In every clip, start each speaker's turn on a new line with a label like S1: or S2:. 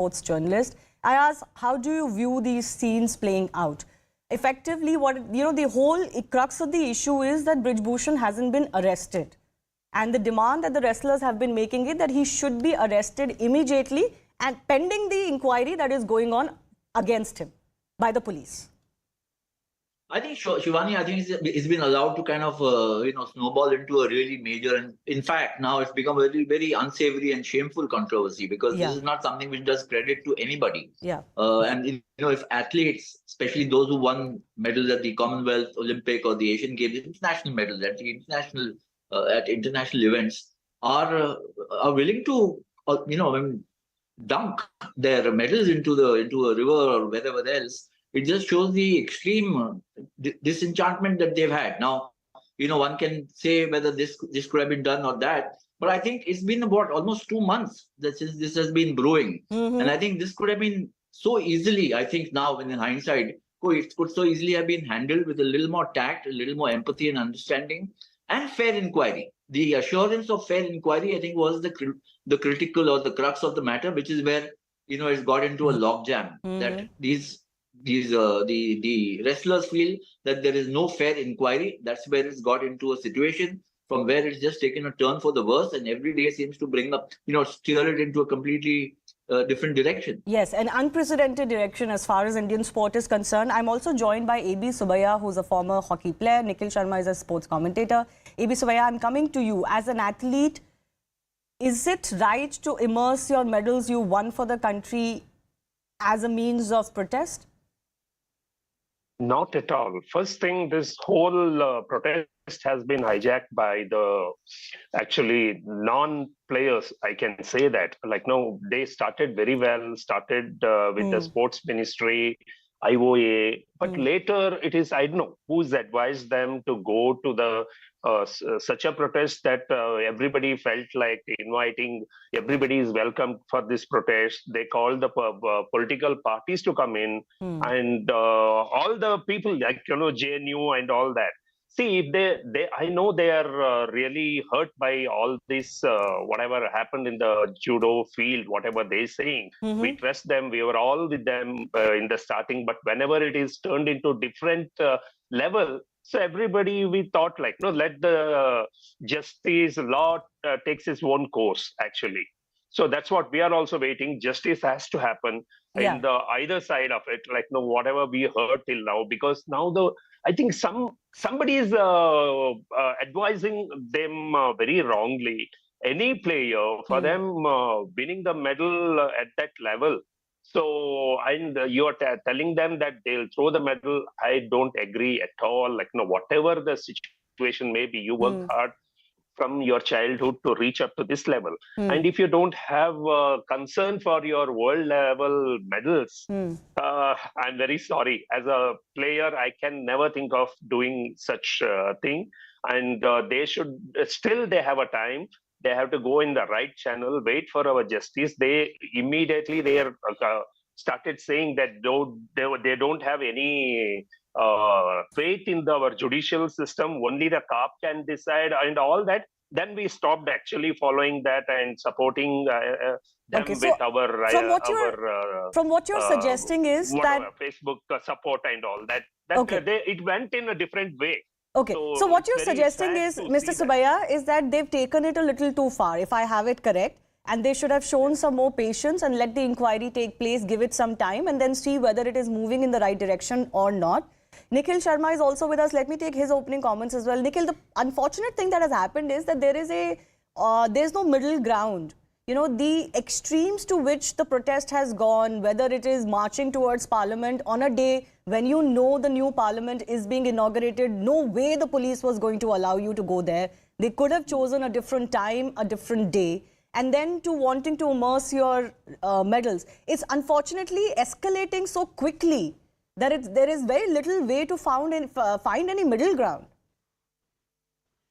S1: sports journalist. I asked, how do you view these scenes playing out? Effectively, the whole crux of the issue is that Bhushan hasn't been arrested. And the demand that the wrestlers have been making is that he should be arrested immediately and pending the inquiry that is going on against him by the police.
S2: I think Shivani, I think it's been allowed to kind of snowball into a really major, and in fact now it's become a very, very unsavory and shameful controversy, because this is not something which does credit to anybody. And if athletes, especially those who won medals at the Commonwealth, Olympic, or the Asian Games, international medals at the international events, are willing to dunk their medals into a river or wherever else, it just shows the extreme disenchantment that they've had. Now, one can say whether this could have been done or that, but I think it's been about almost 2 months since this has been brewing. And I think this could have been so easily, I think now in hindsight, it could so easily have been handled with a little more tact, a little more empathy and understanding, and fair inquiry. The assurance of fair inquiry, I think, was the critical or the crux of the matter, which is where, it's got into a logjam, that the wrestlers feel that there is no fair inquiry. That's where it's got into a situation from where it's just taken a turn for the worse, and every day seems to bring up, steer it into a completely different direction.
S1: Yes, an unprecedented direction as far as Indian sport is concerned. I'm also joined by A.B. Subbiah, who's a former hockey player. Nikhil Sharma is a sports commentator. A.B. Subbiah, I'm coming to you. As an athlete, is it right to immerse your medals you won for the country as a means of protest?
S3: Not at all. First thing, this whole protest has been hijacked by the actually non-players. I can say that. They started very well, started with the sports ministry, IOA, but later it is, I don't know who's advised them to go to the such a protest that everybody felt like inviting, everybody is welcome for this protest. They called the political parties to come in, and all the people like, JNU and all that. See, if I know they are really hurt by all this, whatever happened in the judo field, whatever they're saying. We trust them. We were all with them in the starting, but whenever it is turned into different level, so everybody, we thought let the justice law takes its own course, actually. So that's what we are also waiting. Justice has to happen in the either side of it, whatever we heard till now, because now I think somebody is advising them very wrongly. Any player, for them winning the medal at that level. So, and you're telling them that they'll throw the medal. I don't agree at all. Whatever the situation may be, you work hard from your childhood to reach up to this level. And if you don't have concern for your world level medals, I'm very sorry. As a player, I can never think of doing such a thing. And they should still, they have a time. They have to go in the right channel, wait for our justice. They immediately started saying that they don't have any faith in our judicial system. Only the cop can decide and all that. Then we stopped actually following that and supporting them with our
S1: from what you're suggesting is that
S3: Facebook support and all that. It went in a different way.
S1: Okay, so what you're suggesting is, Mr. Subbiah, is that they've taken it a little too far, if I have it correct, and they should have shown some more patience and let the inquiry take place, give it some time, and then see whether it is moving in the right direction or not. Nikhil Sharma is also with us. Let me take his opening comments as well. Nikhil, the unfortunate thing that has happened is that there's no middle ground. The extremes to which the protest has gone, whether it is marching towards Parliament on a day when the new Parliament is being inaugurated, no way the police was going to allow you to go there. They could have chosen a different time, a different day, and then to wanting to immerse your medals. It's unfortunately escalating so quickly that there is very little way to find any middle ground.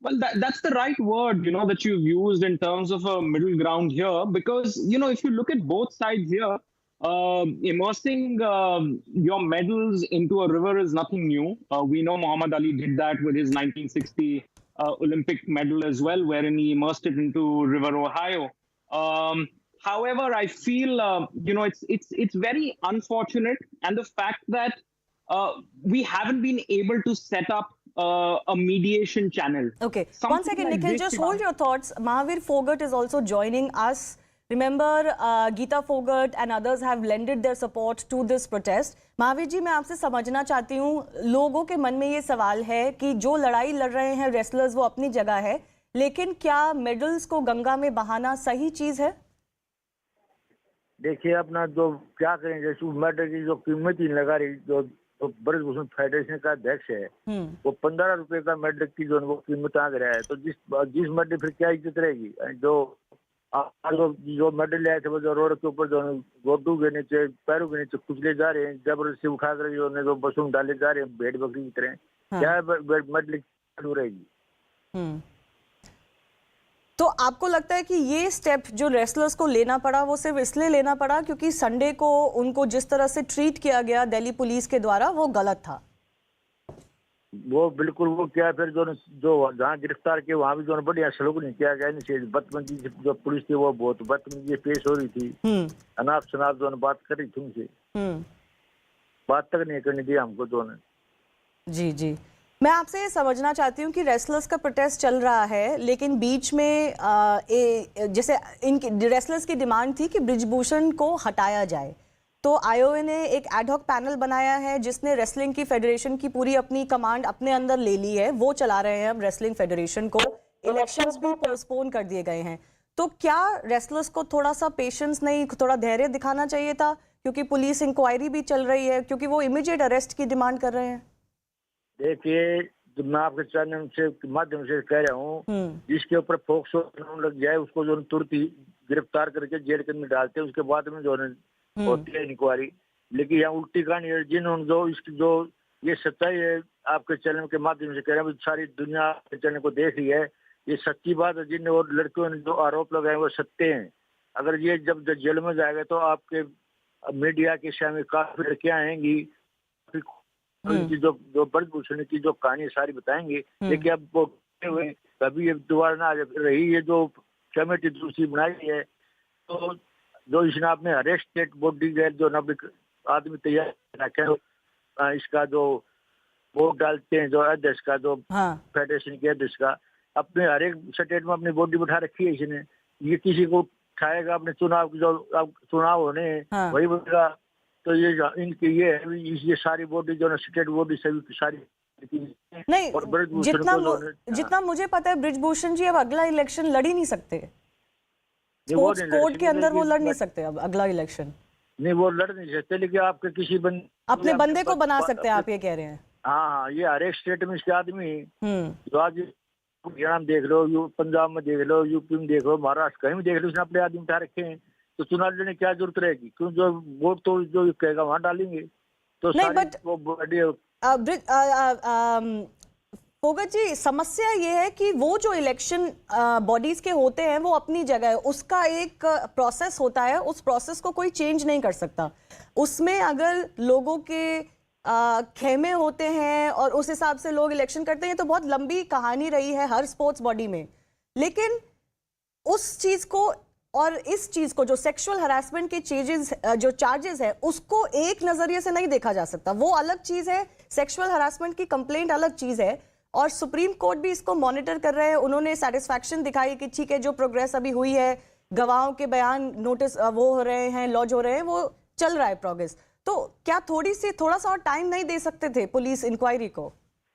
S4: Well, that's the right word, that you've used in terms of a middle ground here, because, if you look at both sides here, immersing your medals into a river is nothing new. We know Muhammad Ali did that with his 1960 Olympic medal as well, wherein he immersed it into River Ohio. However, I feel it's very unfortunate, and the fact that we haven't been able to set up a mediation channel.
S1: Okay,
S4: Something
S1: one second,
S4: like
S1: Nikhil,
S4: this,
S1: just
S4: Shivani.
S1: hold your thoughts. Mahavir Fogart is also joining us. Remember, Geeta Fogart and others have lended their support to this protest. Mahavir ji, मैं आपसे समझना चाहती हूँ, लोगों के मन में ये सवाल है कि जो लड़ाई लड़ रहे हैं रेसलर्स वो अपनी जगह है, लेकिन क्या मेडल्स को गंगा में बहाना सही चीज है?
S5: देखिए अपना जो क्या करें, जैसे मेडल की जो कीमत ही लगा रही, जो ब्रजभूषण फेडरेशन का अध्यक्ष है वो 15 रुपए का मेडल की जो वो कीमत आ रहा है, तो जिस मेडल फिर क्या इज्जत रहेगी? जो मेडल आए थे वो जो रोड के ऊपर जो गोडू के नीचे पैरों के नीचे कुचले जा रहे हैं, जबरदस्ती उठा कर जो बसों में डाले जा रहे हैं भेड़ बकरी की तरह, क्या मेडल रहेगी?
S1: तो आपको लगता है कि ये स्टेप जो रेसलर्स को लेना पड़ा वो सिर्फ इसलिए लेना पड़ा क्योंकि संडे को उनको जिस तरह से ट्रीट किया गया दिल्ली पुलिस के द्वारा वो गलत था?
S5: वो बिल्कुल, वो क्या फिर जो जहाँ गिरफ्तार किए वहाँ भी जो बढ़िया सलूक नहीं किया गया, बदतमीजी जो पुलिस थी वो बहुत बदतमीजी पेश हो रही थी, अनाप शनाप जो बात कर रही थी उनसे, बात तक नहीं करनी थी हमको दोनों।
S1: जी जी, मैं आपसे ये समझना चाहती हूँ कि रेसलर्स का प्रोटेस्ट चल रहा है, लेकिन बीच में जैसे इनकी रेसलर्स की डिमांड थी कि ब्रिजभूषण को हटाया जाए, तो आईओए ने एक एडहॉक पैनल बनाया है जिसने रेसलिंग की फेडरेशन की पूरी अपनी कमांड अपने अंदर ले ली है, वो चला रहे हैं अब रेसलिंग फेडरेशन को। इलेक्शंस भी पोस्टपोन कर दिए गए हैं, तो क्या रेसलर्स को थोड़ा सा पेशेंस नहीं, थोड़ा धैर्य दिखाना चाहिए था? क्योंकि पुलिस इंक्वायरी भी चल रही है, क्योंकि वो इमीडिएट अरेस्ट की डिमांड कर रहे हैं।
S5: देखिए, जो मैं आपके चैनल से माध्यम से कह रहा हूँ, जिसके ऊपर फोक्सो लग जाए उसको जो तुरंत ही गिरफ्तार करके जेल के अंदर डालते हैं, उसके बाद में जो होती है इंक्वायरी। लेकिन यहाँ उल्टी कहानी है, जिन्होंने जो ये सच्चाई है आपके चैनल के माध्यम से कह रहे हैं, सारी दुनिया के चैनल को देख रही है, ये सच्ची बात है। जिन और लड़कियों ने जो आरोप लगाए वो सत्य हैं। अगर ये जब जेल में जाएगा तो आपके मीडिया के सामने काफी लड़कियां आएंगी, उनकी जो ब्रजभूषण की जो कहानी सारी बताएंगे, लेकिन अब वो कभी ये दोबारा ना आ रही। ये जो कमेटी दूसरी बनाई है, तो जो इसने अपने अरेस्ट स्टेट बॉडी के जो आदमी तैयार रखे, इसका जो वोट डालते हैं, जो अध्यक्ष का, जो फेडरेशन के अध्यक्ष का, अपने हर एक स्टेट में अपनी बॉडी बैठा रखी है इसने। ये किसी को उठाएगा अपने चुनाव होने वही बोलेगा। तो ये इनकी ये सारी बॉडी जो स्टेट बॉडी सभी सारी
S1: नहीं, जितना मुझे पता है ब्रिजभूषण जी अब अगला इलेक्शन लड़ ही नहीं सकते, स्पोर्ट्स कोड के अंदर वो लड़ नहीं सकते अब अगला इलेक्शन। नहीं,
S5: वो लड़ नहीं सकते, लेकिन आपके किसी
S1: अपने बंदे को बना सकते हैं, आप ये कह रहे हैं?
S5: हाँ, ये हर एक स्टेट में इसके आदमी जो आज हरियाणा में देख लो, पंजाब में देख लो, यूपी में देख लो, महाराष्ट्र कहीं भी देख लो, उसने अपने आदमी उठा रखे हैं। तो चुनाव लड़ने क्या जरूरत रहेगी? क्यों, जो वोट तो जो कहेगा वहां डालेंगे। तो
S1: नहीं, बट फोगत जी, समस्या ये है कि वो जो इलेक्शन बॉडीज के होते हैं वो अपनी जगह है, उसका एक प्रोसेस होता है, उस प्रोसेस को कोई चेंज नहीं कर सकता। उसमें अगर लोगों के खेमे होते हैं और उस हिसाब से लोग इलेक्शन करते हैं, तो बहुत लंबी कहानी रही है हर स्पोर्ट्स बॉडी में। लेकिन उस चीज को और इस चीज को, जो सेक्सुअल हरासमेंट के जो चार्जेस है, उसको एक नजरिए से नहीं देखा जा सकता। वो अलग चीज है, सेक्सुअल हरासमेंट की कंप्लेंट अलग चीज है, और सुप्रीम कोर्ट भी इसको मॉनिटर कर रहे हैं। उन्होंने सेटिस्फैक्शन दिखाई कि ठीक है, जो प्रोग्रेस अभी हुई है, गवाहों के बयान नोटिस वो हो रहे हैं, लॉज हो रहे हैं, वो चल रहा है प्रोग्रेस। तो क्या थोड़ा सा और टाइम नहीं दे सकते थे पुलिस इंक्वायरी को?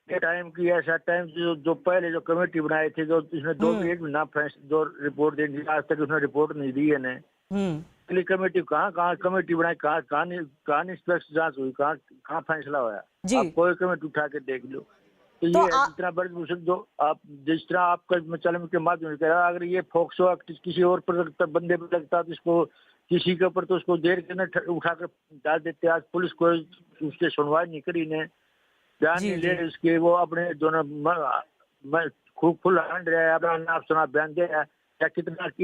S5: टाइम की ऐसा टाइम जो पहले जो कमेटी बनाई थी, जो इसमें 2 एक महीना जो रिपोर्ट देनी, आज तक उसने रिपोर्ट नहीं दी है। कमेटी कहाँ कमेटी बनाई, कहाँ निष्पक्ष जांच हुई, कहाँ फैसला हुआ? आप कोई कमेटी उठा के देख लो। तो ये जितना ब्रजभूषण जो आप जिस तरह आपका चैनल के माध्यम से कह रहा, अगर ये फोक्सो एक्ट किसी और पर बंदे पर लगता तो इसको किसी के ऊपर तो उसको देर के न उठाकर डाल देते। आज पुलिस को उसकी सुनवाई नहीं करी ने, ध्यान नहीं ले उसके, वो अपने दोनों खूब खुल हंड रहा है, अपना नाप सुना बयान दे रहा है। क्या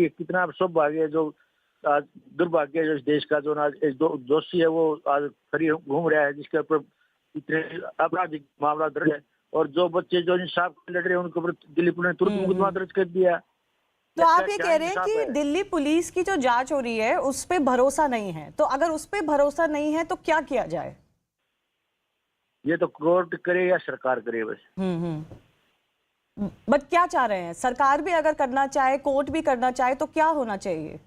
S5: कितना सौभाग्य है, जो आज दुर्भाग्य है, इस देश का जो आज दोषी है वो आज फ्री घूम रहा है, जिसके ऊपर इतने आपराधिक मामला दर्ज है। और जो बच्चे जो इंसाफ लड़ रहे हैं उनके ऊपर दिल्ली पुलिस ने तुरंत मुकदमा दर्ज कर दिया।
S1: तो आप ये कह रहे हैं कि दिल्ली पुलिस की जो जांच हो रही है उस पे भरोसा नहीं है, तो अगर उस पे भरोसा नहीं है तो क्या किया जाए?
S5: ये तो कोर्ट करे या सरकार करे बस।
S1: बट क्या चाह रहे हैं? सरकार भी अगर करना चाहे, कोर्ट भी करना चाहे, तो क्या होना चाहिए?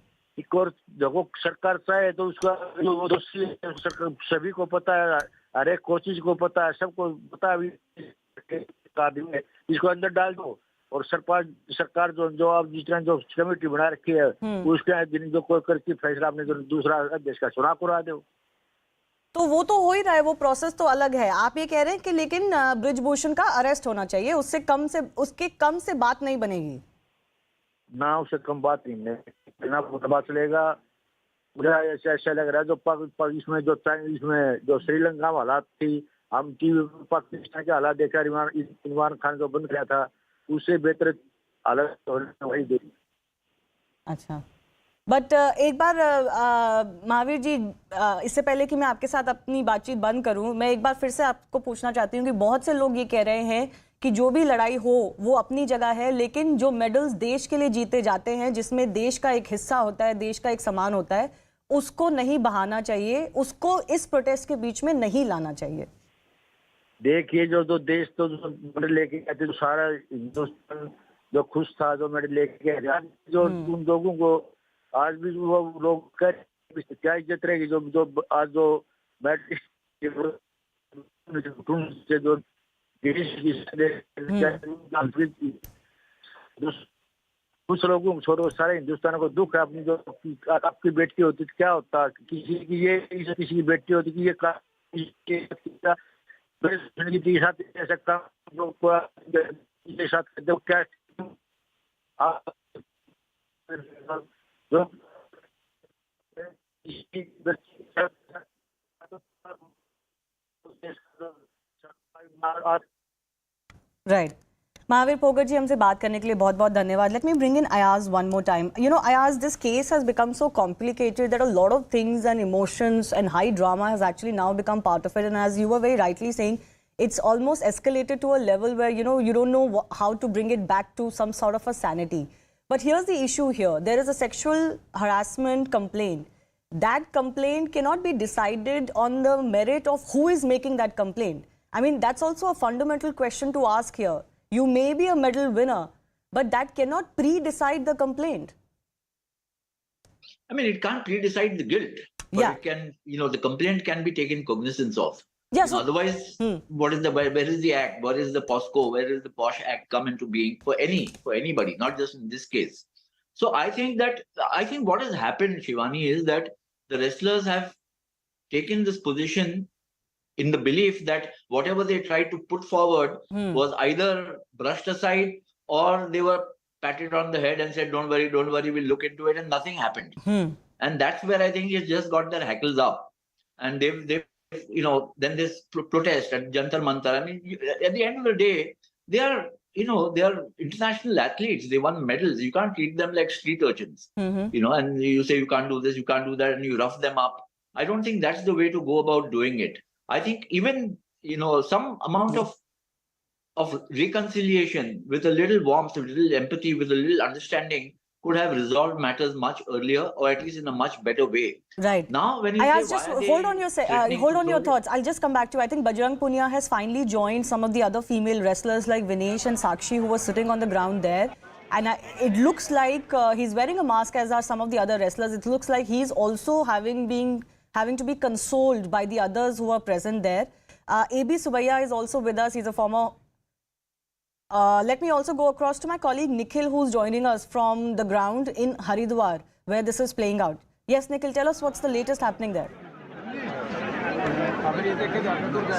S5: कोर्ट देखो, सरकार चाहे तो उसका जो दोषी है सभी को पता है, हर एक कोशिश को पता है, सबको पता है, इसको अंदर डाल दो और सरकार जो आप जिस तरह जो कमेटी बना रखी है उसके दिन जो कोई करके फैसला आपने जो दूसरा देश का चुनाव करा दो।
S1: तो वो तो हो ही रहा है, वो प्रोसेस तो अलग है। आप ये कह रहे हैं कि लेकिन ब्रिजभूषण का अरेस्ट होना चाहिए, उसके कम से बात नहीं बनेगी
S5: ना, उससे कम बात नहीं ना पता चलेगा। मुझे ऐसा लग रहा है जो इसमें जो श्रीलंका में हालात थी, हम टीवी पाकिस्तान के हालात देखा, इमरान खान जो बन गया था उससे बेहतर हालत वही देखी।
S1: अच्छा, बट एक बार महावीर जी, इससे पहले कि मैं आपके साथ अपनी बातचीत बंद करूं, मैं एक बार फिर से आपको पूछना चाहती हूं कि बहुत से लोग ये कह रहे हैं कि जो भी लड़ाई हो वो अपनी जगह है, लेकिन जो मेडल्स देश के लिए जीते जाते हैं, जिसमें देश का एक हिस्सा होता है, देश का एक सामान होता है, उसको नहीं बहाना चाहिए, उसको इस प्रोटेस्ट के बीच में नहीं लाना चाहिए।
S5: देखिए, जो देश तो मेडल लेके गए थे, तो सारा हिंदुस्तान जो खुश था, जो मेडल लेके गए, जो उन लोगों को आज भी वो लोग क्या इज्जत रहेगी जो आज जो मेडल जो कुछ लोगों को छोड़ो, सारे हिंदुस्तान को दुख है। अपनी जो आपकी बेटी होती क्या होता, किसी की बेटी होती कि ये साथ ऐसा काम के साथ क्या
S1: राइट। महावीर पोगर जी, हमसे बात करने के लिए बहुत बहुत धन्यवाद. Let me bring in Ayaz one more time. You know, Ayaz, this case has become so complicated that a lot of things and emotions and high drama has actually now become part of it. And as you were very rightly saying, it's almost escalated to a level where, you know, you don't know how to bring it back to some sort of a sanity. But here's the issue here. There is a sexual harassment complaint. That complaint cannot be decided on the merit of who is making that complaint. I mean, that's also a fundamental question to ask here. You may be a medal winner, but that cannot pre-decide the complaint.
S2: I mean, it can't pre-decide the guilt, but it can, you know, the complaint can be taken cognizance of.
S1: Yes.
S2: You know, otherwise, where is the act? Where is the POSCO? Where is the POSH Act come into being for anybody, not just in this case? So I think what has happened, Shivani, is that the wrestlers have taken this position in the belief that whatever they tried to put forward was either brushed aside or they were patted on the head and said, don't worry, we'll look into it, and nothing happened. And that's where I think it's just got their hackles up. And they've you know, then this protest at Jantar Mantar. I mean, at the end of the day, they are international athletes. They won medals. You can't treat them like street urchins, you know, and you say you can't do this, you can't do that, and you rough them up. I don't think that's the way to go about doing it. I think even, you know, some amount of reconciliation with a little warmth, with a little empathy, with a little understanding could have resolved matters much earlier, or at least in a much better way.
S1: Right.
S2: Now, when you
S1: hold on your thoughts. I'll just come back to you. I think Bajrang Punia has finally joined some of the other female wrestlers like Vinesh and Sakshi, who were sitting on the ground there. And it looks like he's wearing a mask, as are some of the other wrestlers. It looks like he's also having to be consoled by the others who are present there. A.B. Subaiya is also with us. He's a former... let me also go across to my colleague Nikhil, who's joining us from the ground in Haridwar, where this is playing out. Yes, Nikhil, tell us what's the latest happening there.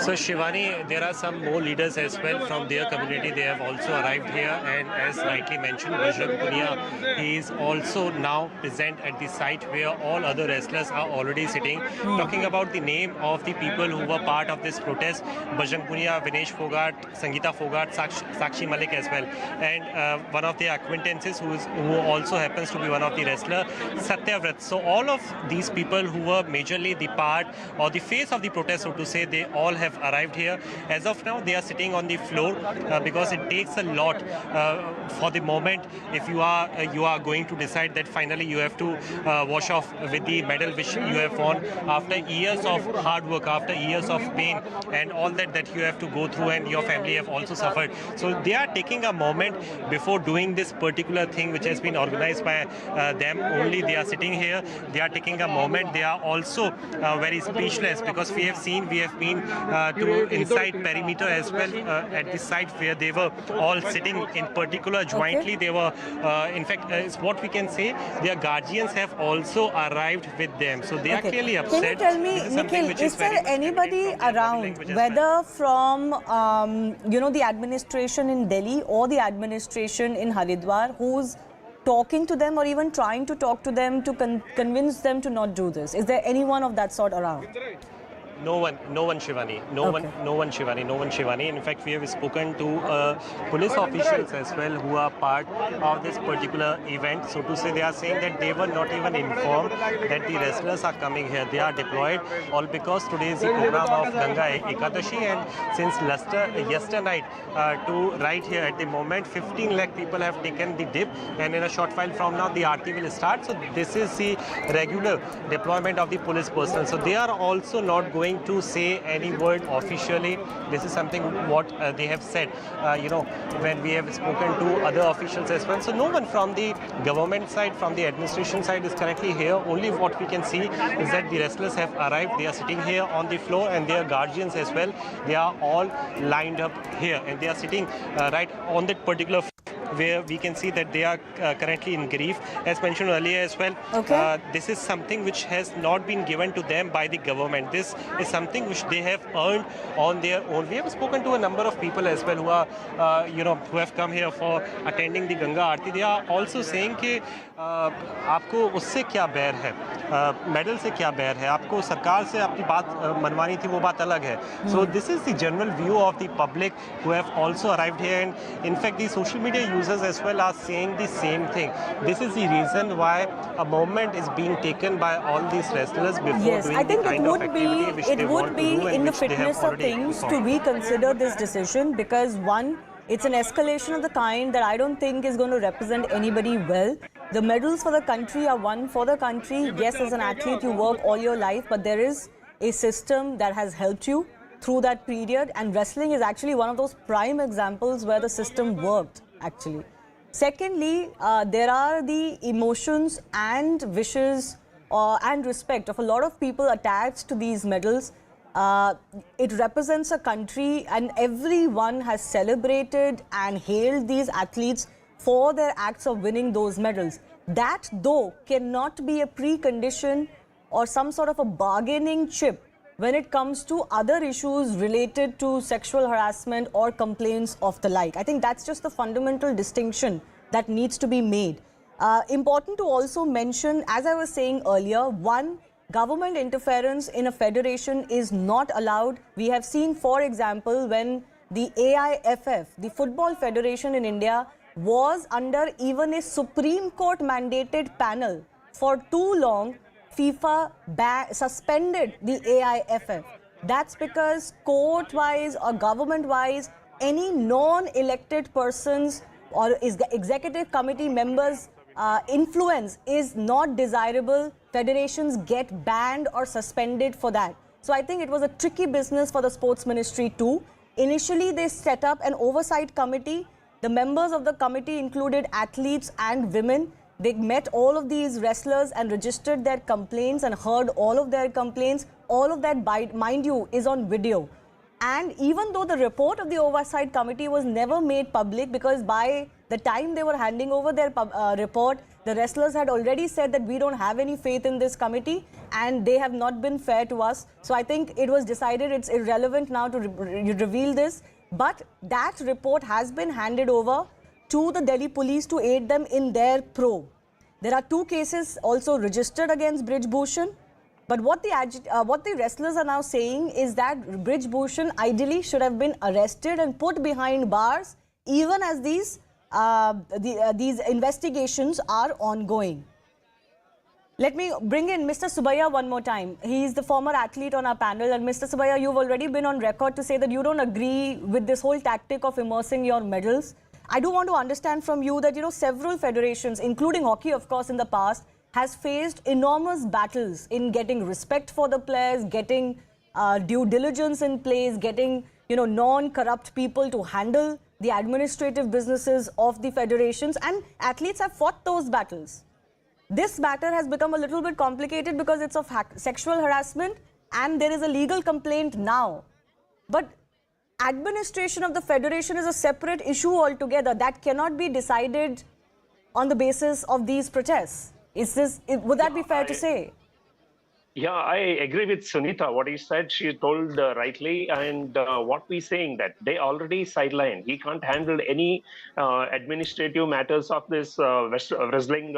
S6: So Shivani, there are some more leaders as well from their community. They have also arrived here, and as rightly mentioned, Bajrang Punia, he is also now present at the site where all other wrestlers are already sitting. Talking about the name of the people who were part of this protest: Bajrang Punia, Vinesh Fogart, Sangeeta Fogart, Sakshi Malik as well, and one of their acquaintances who also happens to be one of the wrestlers, Satyavrat. So all of these people who were majorly the part or the face face of the protest, so to say, they all have arrived here. As of now, they are sitting on the floor because it takes a lot for the moment. If you are going to decide that finally you have to wash off with the medal which you have won after years of hard work, after years of pain and all that you have to go through, and your family have also suffered. So they are taking a moment before doing this particular thing which has been organized by them only. They are sitting here, they are taking a moment. They are also very speechless because we have been to inside perimeter as well at the site where they were all sitting in particular jointly. They were in fact it's what we can say, their guardians have also arrived with them, so they are clearly upset.
S1: Can you tell me, Nikhil, is there anybody around, whether from the administration in Delhi or the administration in Haridwar, who's talking to them or even trying to talk to them to convince them to not do this? Is there anyone of that sort around?
S6: No one, Shivani. No one, Shivani. In fact, we have spoken to police officials as well who are part of this particular event. So to say, they are saying that they were not even informed that the wrestlers are coming here. They are deployed all because today is the program of Ganga Ekadashi, and since yesterday night to right here at the moment, 15 lakh people have taken the dip, and in a short while from now the Aarti will start. So this is the regular deployment of the police personnel. So they are also not going to say any word officially. This is something what they have said, when we have spoken to other officials as well. So no one from the government side, from the administration side is currently here. Only what we can see is that the wrestlers have arrived. They are sitting here on the floor, and their guardians as well. They are all lined up here, and they are sitting right on that particular where we can see that they are currently in grief, as mentioned earlier as well. This is something which has not been given to them by the government. This is something which they have earned on their own. We have spoken to a number of people as well who are, who have come here for attending the Ganga Aarti. They are also saying कि आपको उससे क्या बैर है, medal से क्या बैर है, आपको सरकार से आपकी बात मनवानी थी, वो बात अलग है. So this is the general view of the public who have also arrived here, and in fact the social media users as well are saying the same thing. This is the reason why a moment is being taken by all these wrestlers before doing
S1: I think
S6: the kind of activity which they want to do,
S1: in
S6: and
S1: the
S6: which they have
S1: fitness of
S6: already
S1: things to
S6: performed.
S1: reconsider this decision, because one, it's an escalation of the kind that I don't think is going to represent anybody well. The medals for the country are won for the country. Yes, as an athlete, you work all your life, but there is a system that has helped you through that period, and wrestling is actually one of those prime examples where the system worked, actually. Secondly, there are the emotions and wishes and respect of a lot of people attached to these medals. It represents a country, and everyone has celebrated and hailed these athletes for their acts of winning those medals. That, though, cannot be a precondition or some sort of a bargaining chip when it comes to other issues related to sexual harassment or complaints of the like. I think that's just the fundamental distinction that needs to be made. Important to also mention, as I was saying earlier, one, government interference in a federation is not allowed. We have seen, for example, when the AIFF, the Football Federation in India, was under even a Supreme Court mandated panel. For too long, FIFA suspended the AIFF. That's because court-wise or government-wise, any non-elected persons or executive committee members' influence is not desirable. Federations get banned or suspended for that. So I think it was a tricky business for the sports ministry too. Initially, they set up an oversight committee. The members of the committee included athletes and women. They met all of these wrestlers and registered their complaints and heard all of their complaints. All of that, mind you, is on video. And even though the report of the oversight committee was never made public, because by the time they were handing over their report, the wrestlers had already said that we don't have any faith in this committee and they have not been fair to us. So I think it was decided it's irrelevant now to reveal this. But that report has been handed over to the Delhi police to aid them in their probe. There are 2 cases also registered against Brij Bhushan. But what the wrestlers are now saying is that Brij Bhushan ideally should have been arrested and put behind bars, even as these investigations are ongoing. Let me bring in Mr. Subaya one more time. He is the former athlete on our panel. And Mr. Subaya, you've already been on record to say that you don't agree with this whole tactic of immersing your medals. I do want to understand from you that, several federations, including hockey, of course, in the past, has faced enormous battles in getting respect for the players, getting due diligence in place, getting, non-corrupt people to handle the administrative businesses of the federations, and athletes have fought those battles. This matter has become a little bit complicated because it's of sexual harassment and there is a legal complaint now. But administration of the federation is a separate issue altogether that cannot be decided on the basis of these protests. Would that be fair to say?
S3: Yeah, I agree with Sunita. What he said, she told rightly. And what we're saying that they already sidelined. He can't handle any administrative matters of this wrestling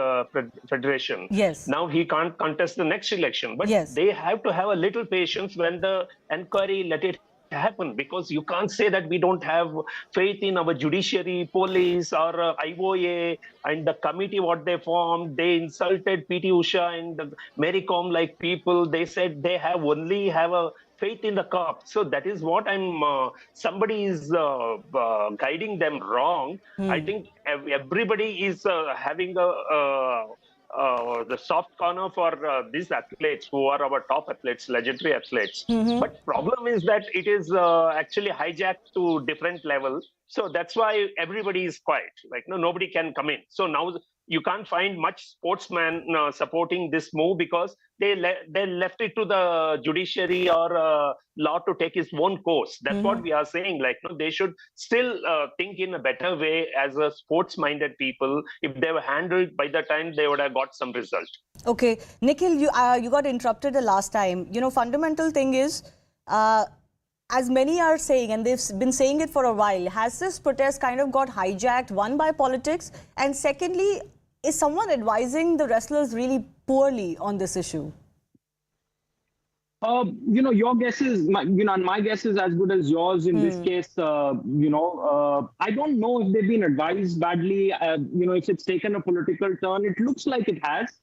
S3: federation.
S1: Yes.
S3: Now he can't contest the next election. But
S1: yes,
S3: they have to have a little patience when the inquiry let it happen, because you can't say that we don't have faith in our judiciary, police, or IOA and the committee what they formed. They insulted PT Usha and Mary Com like people. They said they only have a faith in the cop. So that is what somebody is guiding them wrong. I think everybody is having the soft corner for these athletes who are our top athletes, legendary athletes. But problem is that it is actually hijacked to different level. So that's why everybody is quiet. Like, nobody can come in. So now you can't find much sportsman supporting this move, because they left it to the judiciary or law to take its own course. That's what we are saying. Like, they should still think in a better way as a sports-minded people. If they were handled by the time, they would have got some result.
S1: Okay, Nikhil, you got interrupted the last time. Fundamental thing is, as many are saying, and they've been saying it for a while, has this protest kind of got hijacked, one, by politics, and secondly, is someone advising the wrestlers really poorly on this issue?
S4: Your guess is, my guess is as good as yours in this case. I don't know if they've been advised badly, if it's taken a political turn. It looks like it has.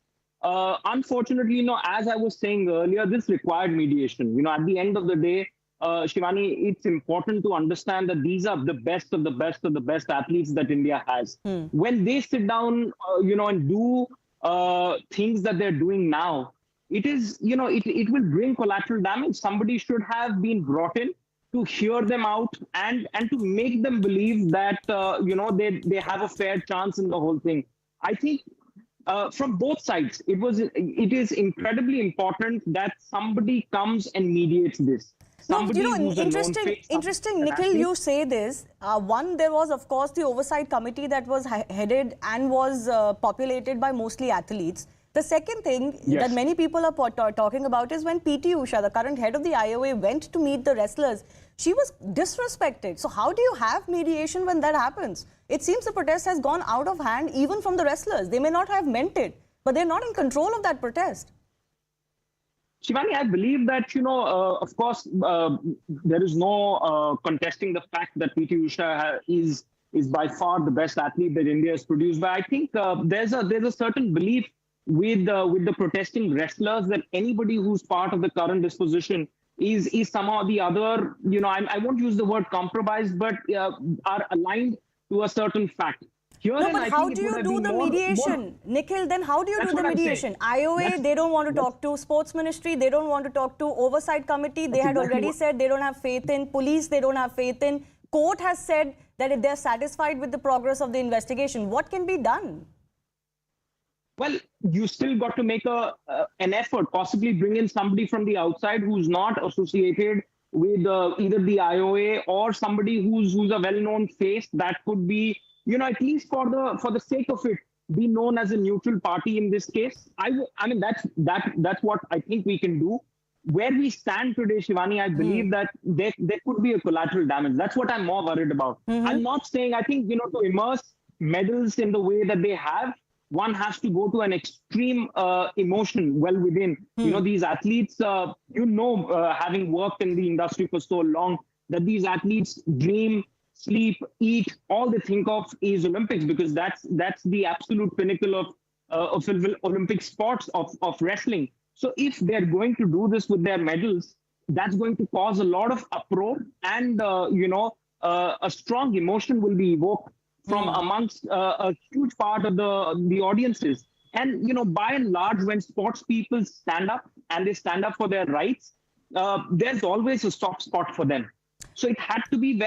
S4: Unfortunately, as I was saying earlier, this required mediation. At the end of the day, Shivani, it's important to understand that these are the best of the best of the best athletes that India has. When they sit down, and do things that they're doing now, it is, it will bring collateral damage. Somebody should have been brought in to hear them out and to make them believe that, they have a fair chance in the whole thing. I think from both sides, it is incredibly important that somebody comes and mediates this.
S1: No, interesting, Nikhil, you say this. One, there was, of course, the oversight committee that was headed and was populated by mostly athletes. The second thing that many people are talking about is when PT Usha, the current head of the IOA, went to meet the wrestlers, she was disrespected. So how do you have mediation when that happens? It seems the protest has gone out of hand even from the wrestlers. They may not have meant it, but they're not in control of that protest.
S4: Shivani, I believe that, of course, there is no contesting the fact that PT Usha is by far the best athlete that India has produced. But I think there's a certain belief with the protesting wrestlers that anybody who's part of the current disposition is somehow the other, I won't use the word compromised, but are aligned to a certain fact.
S1: No, but how do you do the mediation? Nikhil, then how do you do the mediation? IOA, they don't want to talk to. Sports Ministry, they don't want to talk to. Oversight Committee, they had already said they don't have faith in. Police, they don't have faith in. Court has said that they're satisfied with the progress of the investigation. What can be done?
S4: Well, you still got to make an effort, possibly bring in somebody from the outside who's not associated with either the IOA or somebody who's a well-known face that could be, at least for the sake of it, be known as a neutral party in this case. I mean, that's what I think we can do. Where we stand today, Shivani, I believe that there could be a collateral damage. That's what I'm more worried about. I'm not saying, I think, to immerse medals in the way that they have, one has to go to an extreme emotion well within. These athletes, having worked in the industry for so long, that these athletes dream, sleep, eat, all they think of is Olympics, because that's the absolute pinnacle Olympic sports of wrestling. So if they're going to do this with their medals, that's going to cause a lot of uproar, and a strong emotion will be evoked from amongst a huge part of the audiences. And by and large, when sports people stand up and they stand up for their rights, there's always a soft spot for them. So it had to be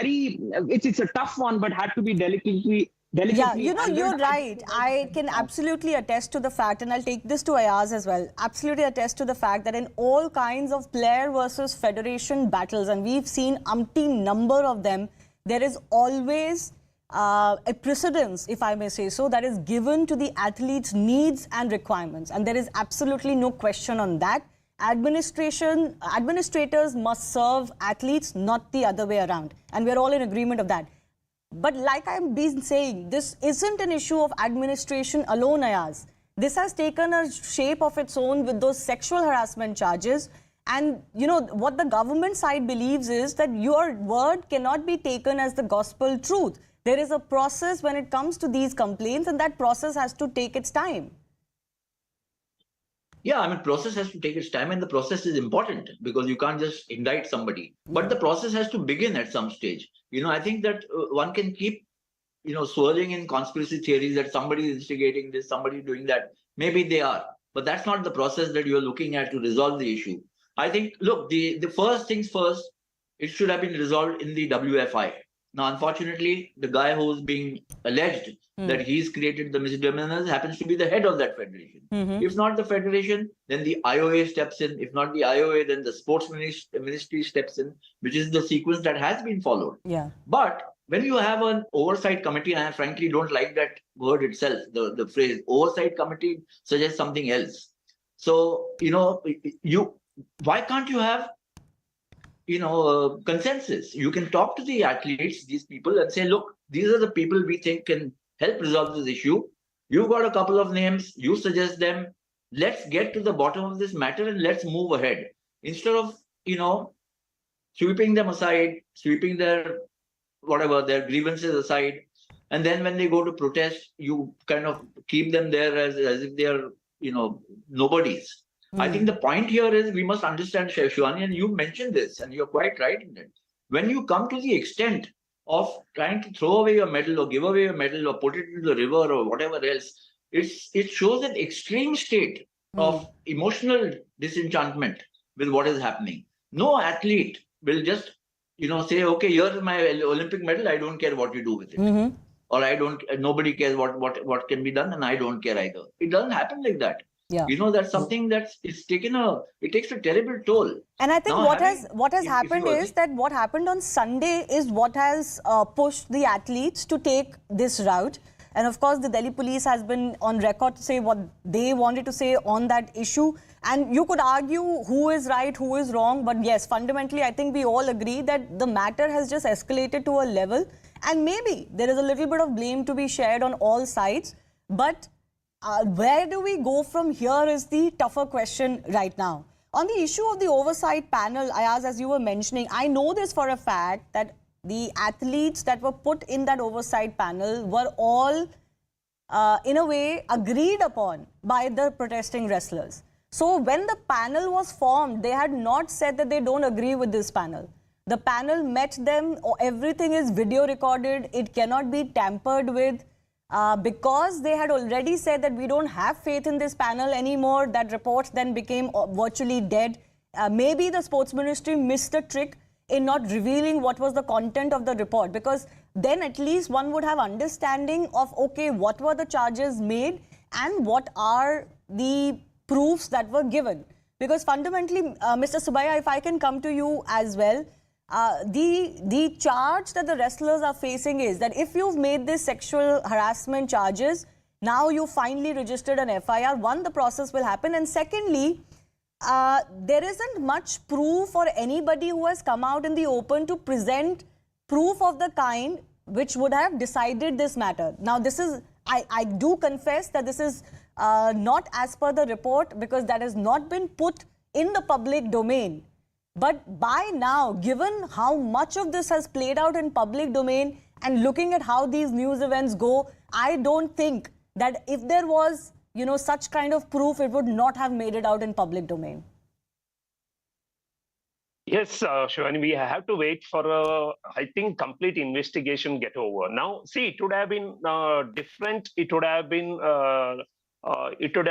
S4: it's a tough one, but had to be delicately.
S1: Yeah, you're right. I can absolutely attest to the fact, and I'll take this to Ayaz as well, absolutely attest to the fact that in all kinds of player versus federation battles, and we've seen umpteen number of them, there is always a precedence, if I may say so, that is given to the athlete's needs and requirements. And there is absolutely no question on that. Administrators must serve athletes, not the other way around. And we're all in agreement of that. But like I've been saying, this isn't an issue of administration alone, Ayaz. This has taken a shape of its own with those sexual harassment charges. And, what the government side believes is that your word cannot be taken as the gospel truth. There is a process when it comes to these complaints, and that process has to take its time.
S2: Yeah, I mean, process has to take its time, and the process is important because you can't just indict somebody. But the process has to begin at some stage. I think that one can keep, swirling in conspiracy theories that somebody is instigating this, somebody doing that. Maybe they are, but that's not the process that you're looking at to resolve the issue. I think, look, the first things first, it should have been resolved in the WFI. Now, unfortunately, the guy who's being alleged that he's created the misdemeanors happens to be the head of that federation. If not the federation, then the IOA steps in. If not the IOA, then the sports ministry steps in, which is the sequence that has been followed.
S1: Yeah.
S2: But when you have an oversight committee, and I frankly don't like that word itself, the phrase oversight committee suggests something else. So, why can't you have consensus? You can talk to the athletes, these people, and say, look, these are the people we think can help resolve this issue. You've got a couple of names, you suggest them. Let's get to the bottom of this matter and let's move ahead. Instead of, sweeping them aside, sweeping their grievances aside. And then when they go to protest, you kind of keep them there as if they are, nobodies. I think the point here is we must understand, Shivani, and you mentioned this, and you're quite right in it. When you come to the extent of trying to throw away your medal or give away your medal or put it into the river or whatever else, it shows an extreme state of emotional disenchantment with what is happening. No athlete will just, say, okay, here's my Olympic medal, I don't care what you do with it. Or nobody cares what can be done, and I don't care either. It doesn't happen like that.
S1: Yeah.
S2: That's something it takes a terrible toll.
S1: And I think now, what has happened is that what happened on Sunday is what has pushed the athletes to take this route. And of course, the Delhi police has been on record to say what they wanted to say on that issue. And you could argue who is right, who is wrong. But yes, fundamentally, I think we all agree that the matter has just escalated to a level. And maybe there is a little bit of blame to be shared on all sides. But where do we go from here is the tougher question right now. On the issue of the oversight panel, Ayaz, as you were mentioning, I know this for a fact that the athletes that were put in that oversight panel were all, in a way, agreed upon by the protesting wrestlers. So when the panel was formed, they had not said that they don't agree with this panel. The panel met them, everything is video recorded, it cannot be tampered with. Because they had already said that we don't have faith in this panel anymore, that report then became virtually dead. Maybe the sports ministry missed a trick in not revealing what was the content of the report, because then at least one would have understanding of, okay, what were the charges made and what are the proofs that were given. Because fundamentally, Mr. Subbiah, if I can come to you as well, the charge that the wrestlers are facing is that if you've made this sexual harassment charges, now you finally registered an FIR. One, the process will happen. And secondly, there isn't much proof for anybody who has come out in the open to present proof of the kind which would have decided this matter. Now, this is, I do confess that this is not as per the report because that has not been put in the public domain. But by now, given how much of this has played out in public domain and looking at how these news events go, I don't think that if there was, such kind of proof, it would not have made it out in public domain?
S3: Yes, Shivani, we have to wait for I think, complete investigation get over. Now, see, it would have been different. It would have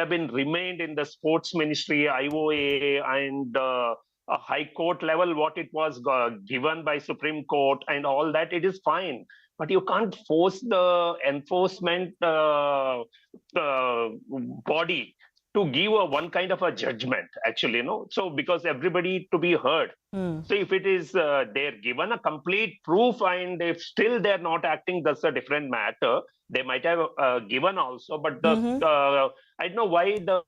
S3: been remained in the sports ministry, IOA, and a high court level. What it was given by Supreme Court and all that, it is fine. But you can't force the enforcement body to give one kind of a judgment, actually, So because everybody to be heard. So if it is they're given a complete proof and if still they're not acting, that's a different matter. They might have given also, but the I don't know why the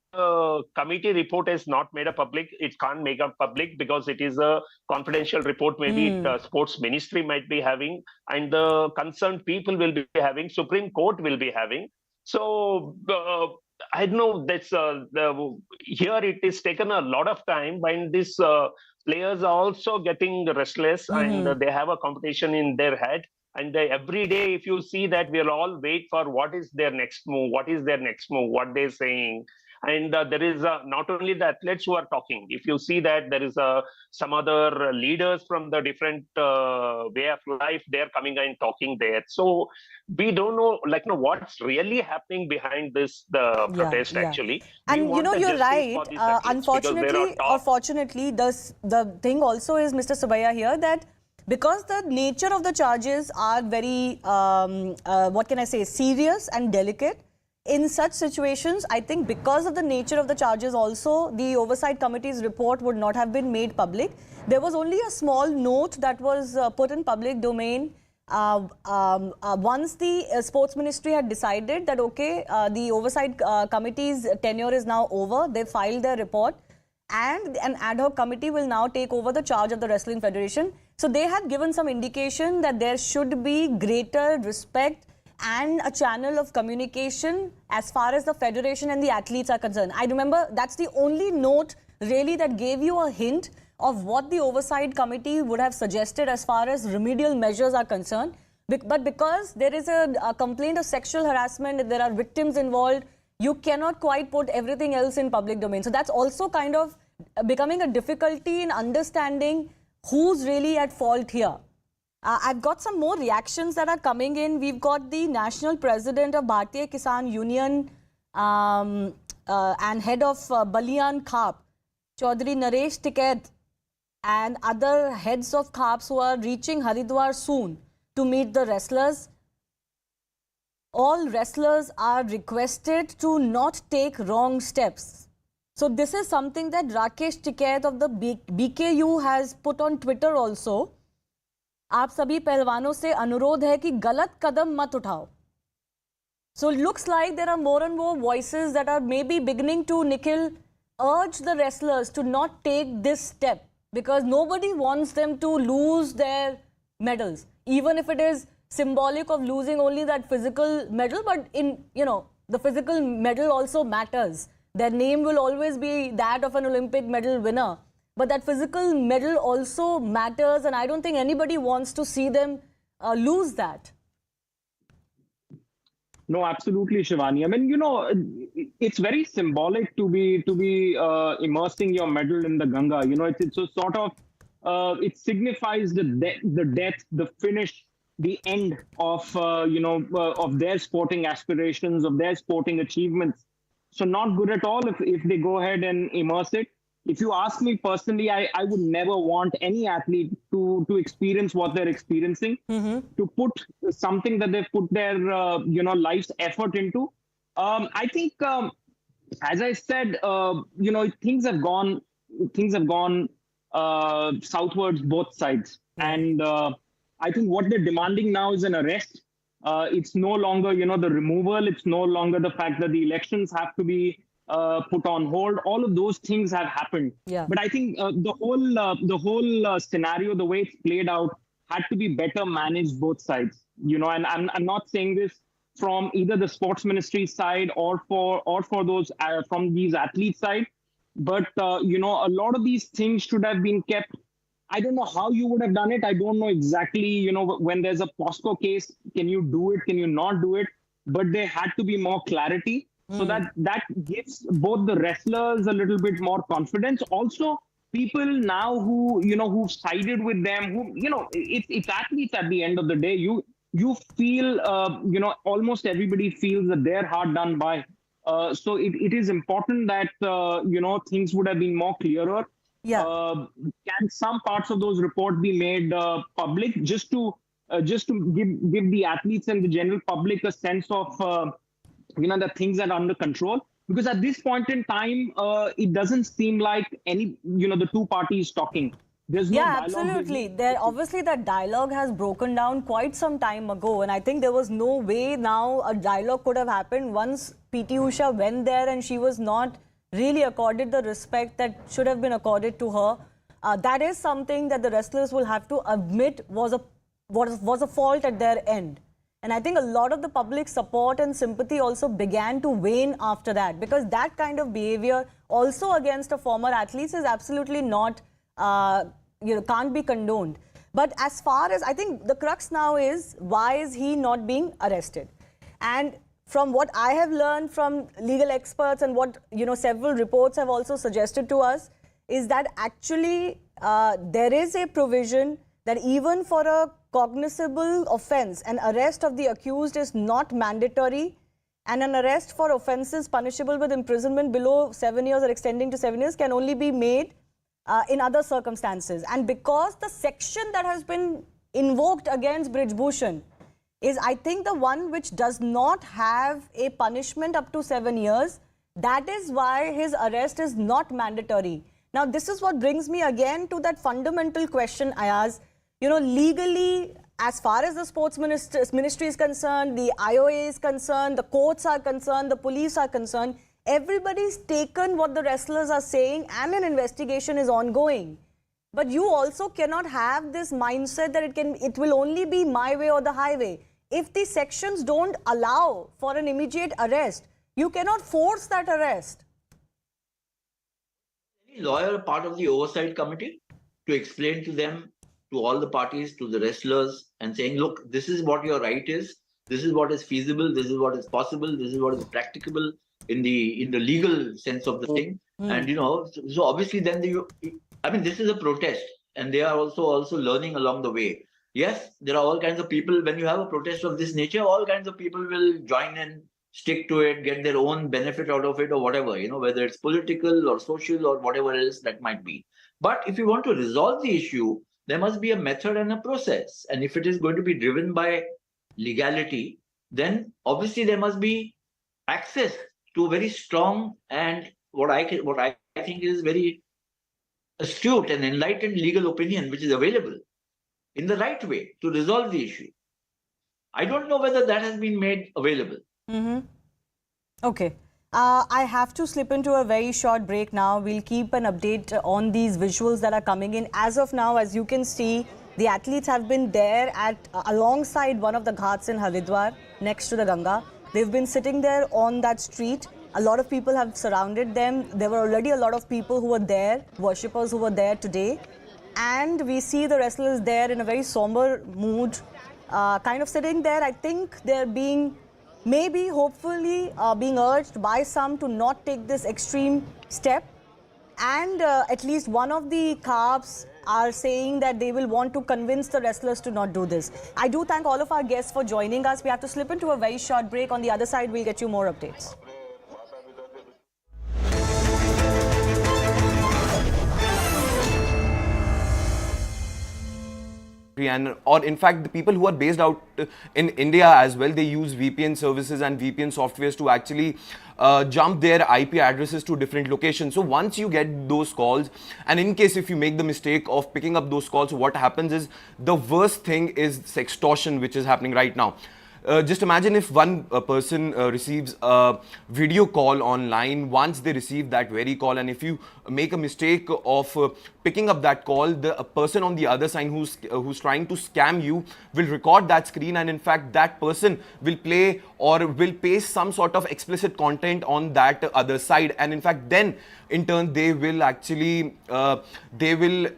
S3: committee report is not made a public. It can't make a public because it is a confidential report. Maybe the sports ministry might be having, and the concerned people will be having, Supreme Court will be having. So I know that's here it is taken a lot of time when these players are also getting restless and they have a competition in their head. And every day, if you see that, we'll all wait for what is their next move, what they're saying. And there is not only the athletes who are talking. If you see that there is some other leaders from the different way of life, they're coming and talking there. So we don't know, what's really happening behind this protest, actually.
S1: And you're right. Unfortunately or fortunately, the thing also is, Mr. Subbiah, here that because the nature of the charges are very, serious and delicate, in such situations, I think because of the nature of the charges also, the Oversight Committee's report would not have been made public. There was only a small note that was put in public domain once the Sports Ministry had decided that, okay, the Oversight Committee's tenure is now over. They filed their report and an ad hoc committee will now take over the charge of the Wrestling Federation. So they had given some indication that there should be greater respect and a channel of communication as far as the federation and the athletes are concerned. I remember that's the only note really that gave you a hint of what the Oversight Committee would have suggested as far as remedial measures are concerned. But because there is a complaint of sexual harassment, there are victims involved, you cannot quite put everything else in public domain. So that's also kind of becoming a difficulty in understanding who's really at fault here. I've got some more reactions that are coming in. We've got the National President of Bharatiya Kisan Union and Head of Baliyan Khap, Chaudhary Naresh Tikait, and other heads of Khaps who are reaching Haridwar soon to meet the wrestlers. All wrestlers are requested to not take wrong steps. So this is something that Rakesh Tikait of the BKU has put on Twitter also. आप सभी पहलवानों से अनुरोध है कि गलत कदम मत उठाओ. So it looks like there are more and more voices that are maybe beginning to, Nikhil, urge the wrestlers to not take this step because nobody wants them to lose their medals, even if it is symbolic of losing only that physical medal. But the physical medal also matters. Their name will always be that of an Olympic medal winner. But that physical medal also matters, and I don't think anybody wants to see them lose that.
S4: No, absolutely, Shivani. I mean, it's very symbolic to be immersing your medal in the Ganga. It's a sort of it signifies the death, the finish, the end of of their sporting aspirations, of their sporting achievements. So not good at all if they go ahead and immerse it. If you ask me personally, I would never want any athlete to experience what they're experiencing, to put something that they've put their life's effort into. I think, as I said, things have gone southwards both sides, and I think what they're demanding now is an arrest. It's no longer the removal. It's no longer the fact that the elections have to be put on hold. All of those things have happened.
S1: Yeah.
S4: But I think the whole scenario, the way it's played out, had to be better managed both sides. And I'm not saying this from either the sports ministry side or for those from these athletes side, but a lot of these things should have been kept. I don't know how you would have done it. I don't know exactly, when there's a POSCO case, can you do it? Can you not do it? But there had to be more clarity. So that gives both the wrestlers a little bit more confidence. Also, people now who've sided with them, it's athletes at the end of the day. You feel, almost everybody feels that they're hard done by. So it is important that, things would have been more clearer.
S1: Yeah.
S4: Can some parts of those reports be made public just to give the athletes and the general public a sense of, that things are under control? Because at this point in time, it doesn't seem like the two parties talking. There's no dialogue.
S1: Absolutely. Obviously that dialogue has broken down quite some time ago, and I think there was no way now a dialogue could have happened once PT Usha went there and she was not really accorded the respect that should have been accorded to her. That is something that the wrestlers will have to admit was a fault at their end. And I think a lot of the public support and sympathy also began to wane after that, because that kind of behavior also against a former athlete is absolutely not, can't be condoned. But as far as, I think the crux now is, why is he not being arrested? And from what I have learned from legal experts and what, several reports have also suggested to us, is that actually there is a provision that even for a cognizable offence, an arrest of the accused is not mandatory, and an arrest for offences punishable with imprisonment below 7 years or extending to 7 years can only be made in other circumstances. And because the section that has been invoked against Brij Bhushan is, I think, the one which does not have a punishment up to 7 years, that is why his arrest is not mandatory. Now, this is what brings me again to that fundamental question, Ayaz. Legally, as far as the sports ministry is concerned, the IOA is concerned, the courts are concerned, the police are concerned, everybody's taken what the wrestlers are saying and an investigation is ongoing. But you also cannot have this mindset that it will only be my way or the highway. If the sections don't allow for an immediate arrest, you cannot force that arrest.
S2: Any lawyer part of the oversight committee to explain to them, to all the parties, to the wrestlers, and saying, look, this is what your right is, this is what is feasible, this is what is possible, this is what is practicable in the legal sense of the thing. And so obviously then this is a protest, and they are also learning along the way. Yes, there are all kinds of people. When you have a protest of this nature, all kinds of people will join in, stick to it, get their own benefit out of it, or whatever, whether it's political or social or whatever else that might be. But if you want to resolve the issue, there must be a method and a process. And if it is going to be driven by legality, then obviously there must be access to a very strong and what I think is very astute and enlightened legal opinion, which is available in the right way to resolve the issue. I don't know whether that has been made available.
S1: Okay. I have to slip into a very short break now. We'll keep an update on these visuals that are coming in. As of now, as you can see, the athletes have been there alongside one of the ghats in Haridwar, next to the Ganga. They've been sitting there on that street. A lot of people have surrounded them. There were already a lot of people who were there, worshippers who were there today. And we see the wrestlers there in a very somber mood, kind of sitting there. I think they're being, maybe, hopefully, being urged by some to not take this extreme step. And at least one of the Khabs are saying that they will want to convince the wrestlers to not do this. I do thank all of our guests for joining us. We have to slip into a very short break. On the other side, we'll get you more updates.
S7: Or in fact, the people who are based out in India as well, they use VPN services and VPN softwares to actually jump their IP addresses to different locations. So once you get those calls, and in case if you make the mistake of picking up those calls, what happens is the worst thing is sextortion, which is happening right now. Just imagine if one person receives a video call online. Once they receive that very call, and if you make a mistake of picking up that call, the person on the other side who's trying to scam you will record that screen, and in fact that person will play or will paste some sort of explicit content on that other side, and in fact then in turn they will actually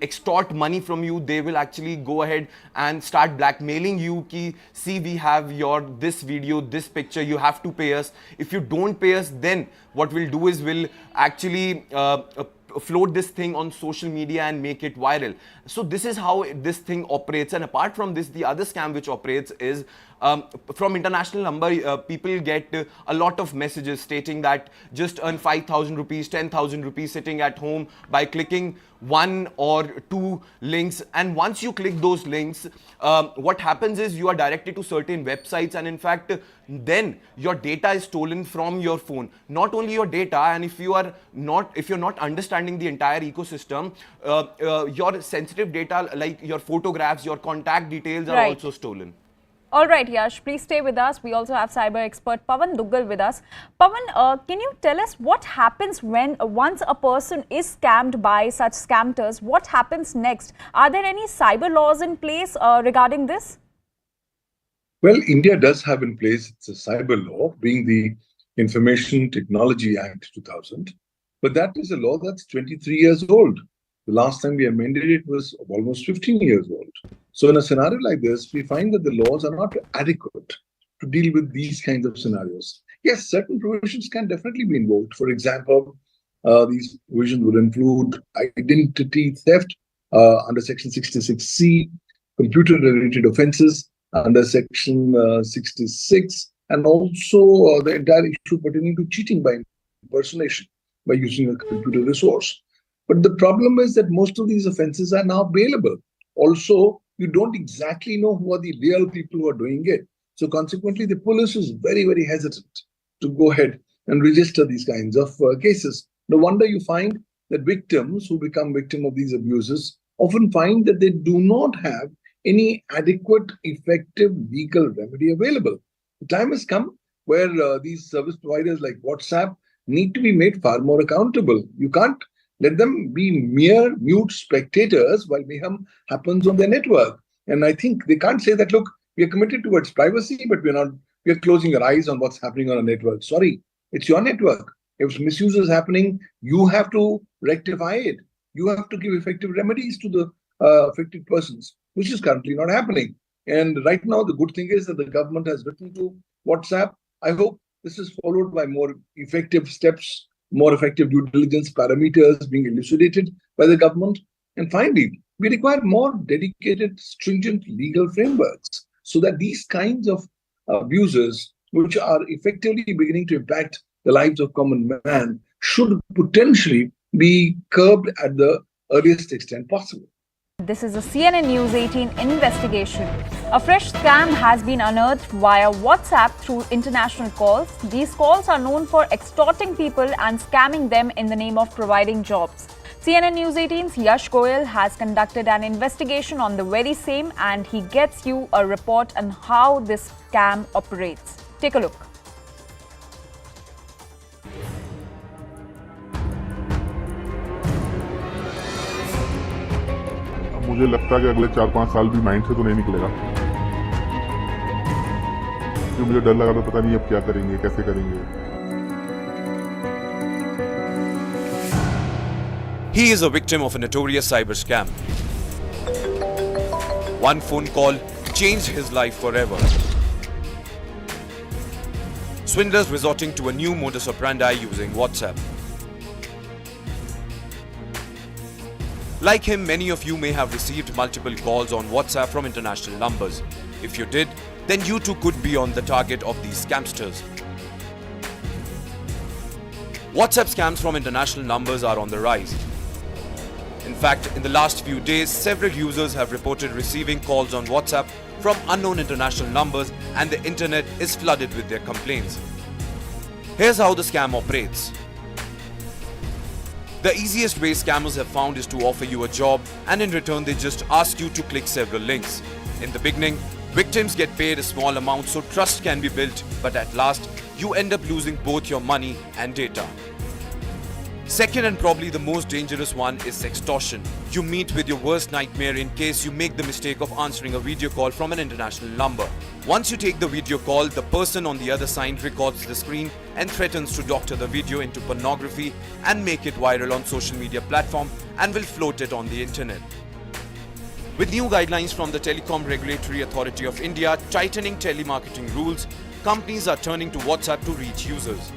S7: extort money from you. They will actually go ahead and start blackmailing you ki, see, we have your for this video, this picture, you have to pay us. If you don't pay us, then what we'll do is we'll actually float this thing on social media and make it viral. So this is how this thing operates. And apart from this, the other scam which operates is from international number, people get a lot of messages stating that just earn 5,000 rupees, 10,000 rupees sitting at home by clicking 1 or 2 links. And once you click those links, what happens is you are directed to certain websites, and in fact then your data is stolen from your phone. Not only your data, and if you're not understanding the entire ecosystem, your sensitive data like your photographs, your contact details are also stolen.
S8: All right, Yash, please stay with us. We also have cyber expert Pawan Duggal with us. Pawan, can you tell us what happens when once a person is scammed by such scammers? What happens next? Are there any cyber laws in place regarding this?
S9: Well, India does have in place, it's a cyber law, being the Information Technology Act 2000. But that is a law that's 23 years old. The last time we amended it was almost 15 years old. So in a scenario like this, we find that the laws are not adequate to deal with these kinds of scenarios. Yes, certain provisions can definitely be invoked. For example, these provisions would include identity theft under Section 66C, computer-related offences under Section 66, and also the entire issue pertaining to cheating by impersonation by using a computer resource. But the problem is that most of these offences are now bailable. Also, you don't exactly know who are the real people who are doing it. So consequently, the police is very, very hesitant to go ahead and register these kinds of cases. No wonder you find that victims who become victim of these abuses often find that they do not have any adequate, effective legal remedy available. The time has come where these service providers like WhatsApp need to be made far more accountable. You can't let them be mere mute spectators while mayhem happens on their network. And I think they can't say that, look, we are committed towards privacy, but we are closing our eyes on what's happening on a network. Sorry, it's your network. If misuse is happening, you have to rectify it. You have to give effective remedies to the affected persons, which is currently not happening. And right now, the good thing is that the government has written to WhatsApp. I hope this is followed by more effective steps, more effective due diligence parameters being elucidated by the government. And finally, we require more dedicated, stringent legal frameworks so that these kinds of abuses, which are effectively beginning to impact the lives of common man, should potentially be curbed at the earliest extent possible.
S8: This is a CNN News 18 investigation. A fresh scam has been unearthed via WhatsApp through international calls. These calls are known for extorting people and scamming them in the name of providing jobs. CNN News 18's Yash Goyal has conducted an investigation on the very same, and he gets you a report on how this scam operates. Take a look.
S10: मुझे लगता है कि अगले 4-5 साल भी mind से तो नहीं निकलेगा, क्योंकि मुझे डर लगा था पता नहीं अब क्या करेंगे, कैसे करेंगे.
S7: He is a victim of a notorious cyber scam. One phone call changed his life forever. Swindlers resorting to a new modus operandi using WhatsApp. Like him, many of you may have received multiple calls on WhatsApp from international numbers. If you did, then you too could be on the target of these scamsters. WhatsApp scams from international numbers are on the rise. In fact, in the last few days, several users have reported receiving calls on WhatsApp from unknown international numbers, and the internet is flooded with their complaints. Here's how the scam operates. The easiest way scammers have found is to offer you a job, and in return they just ask you to click several links. In the beginning, victims get paid a small amount so trust can be built, but at last, you end up losing both your money and data. Second, and probably the most dangerous one, is sextortion. You meet with your worst nightmare in case you make the mistake of answering a video call from an international number. Once you take the video call, the person on the other side records the screen and threatens to doctor the video into pornography and make it viral on social media platform and will float it on the internet. With new guidelines from the Telecom Regulatory Authority of India tightening telemarketing rules, companies are turning to WhatsApp to reach users.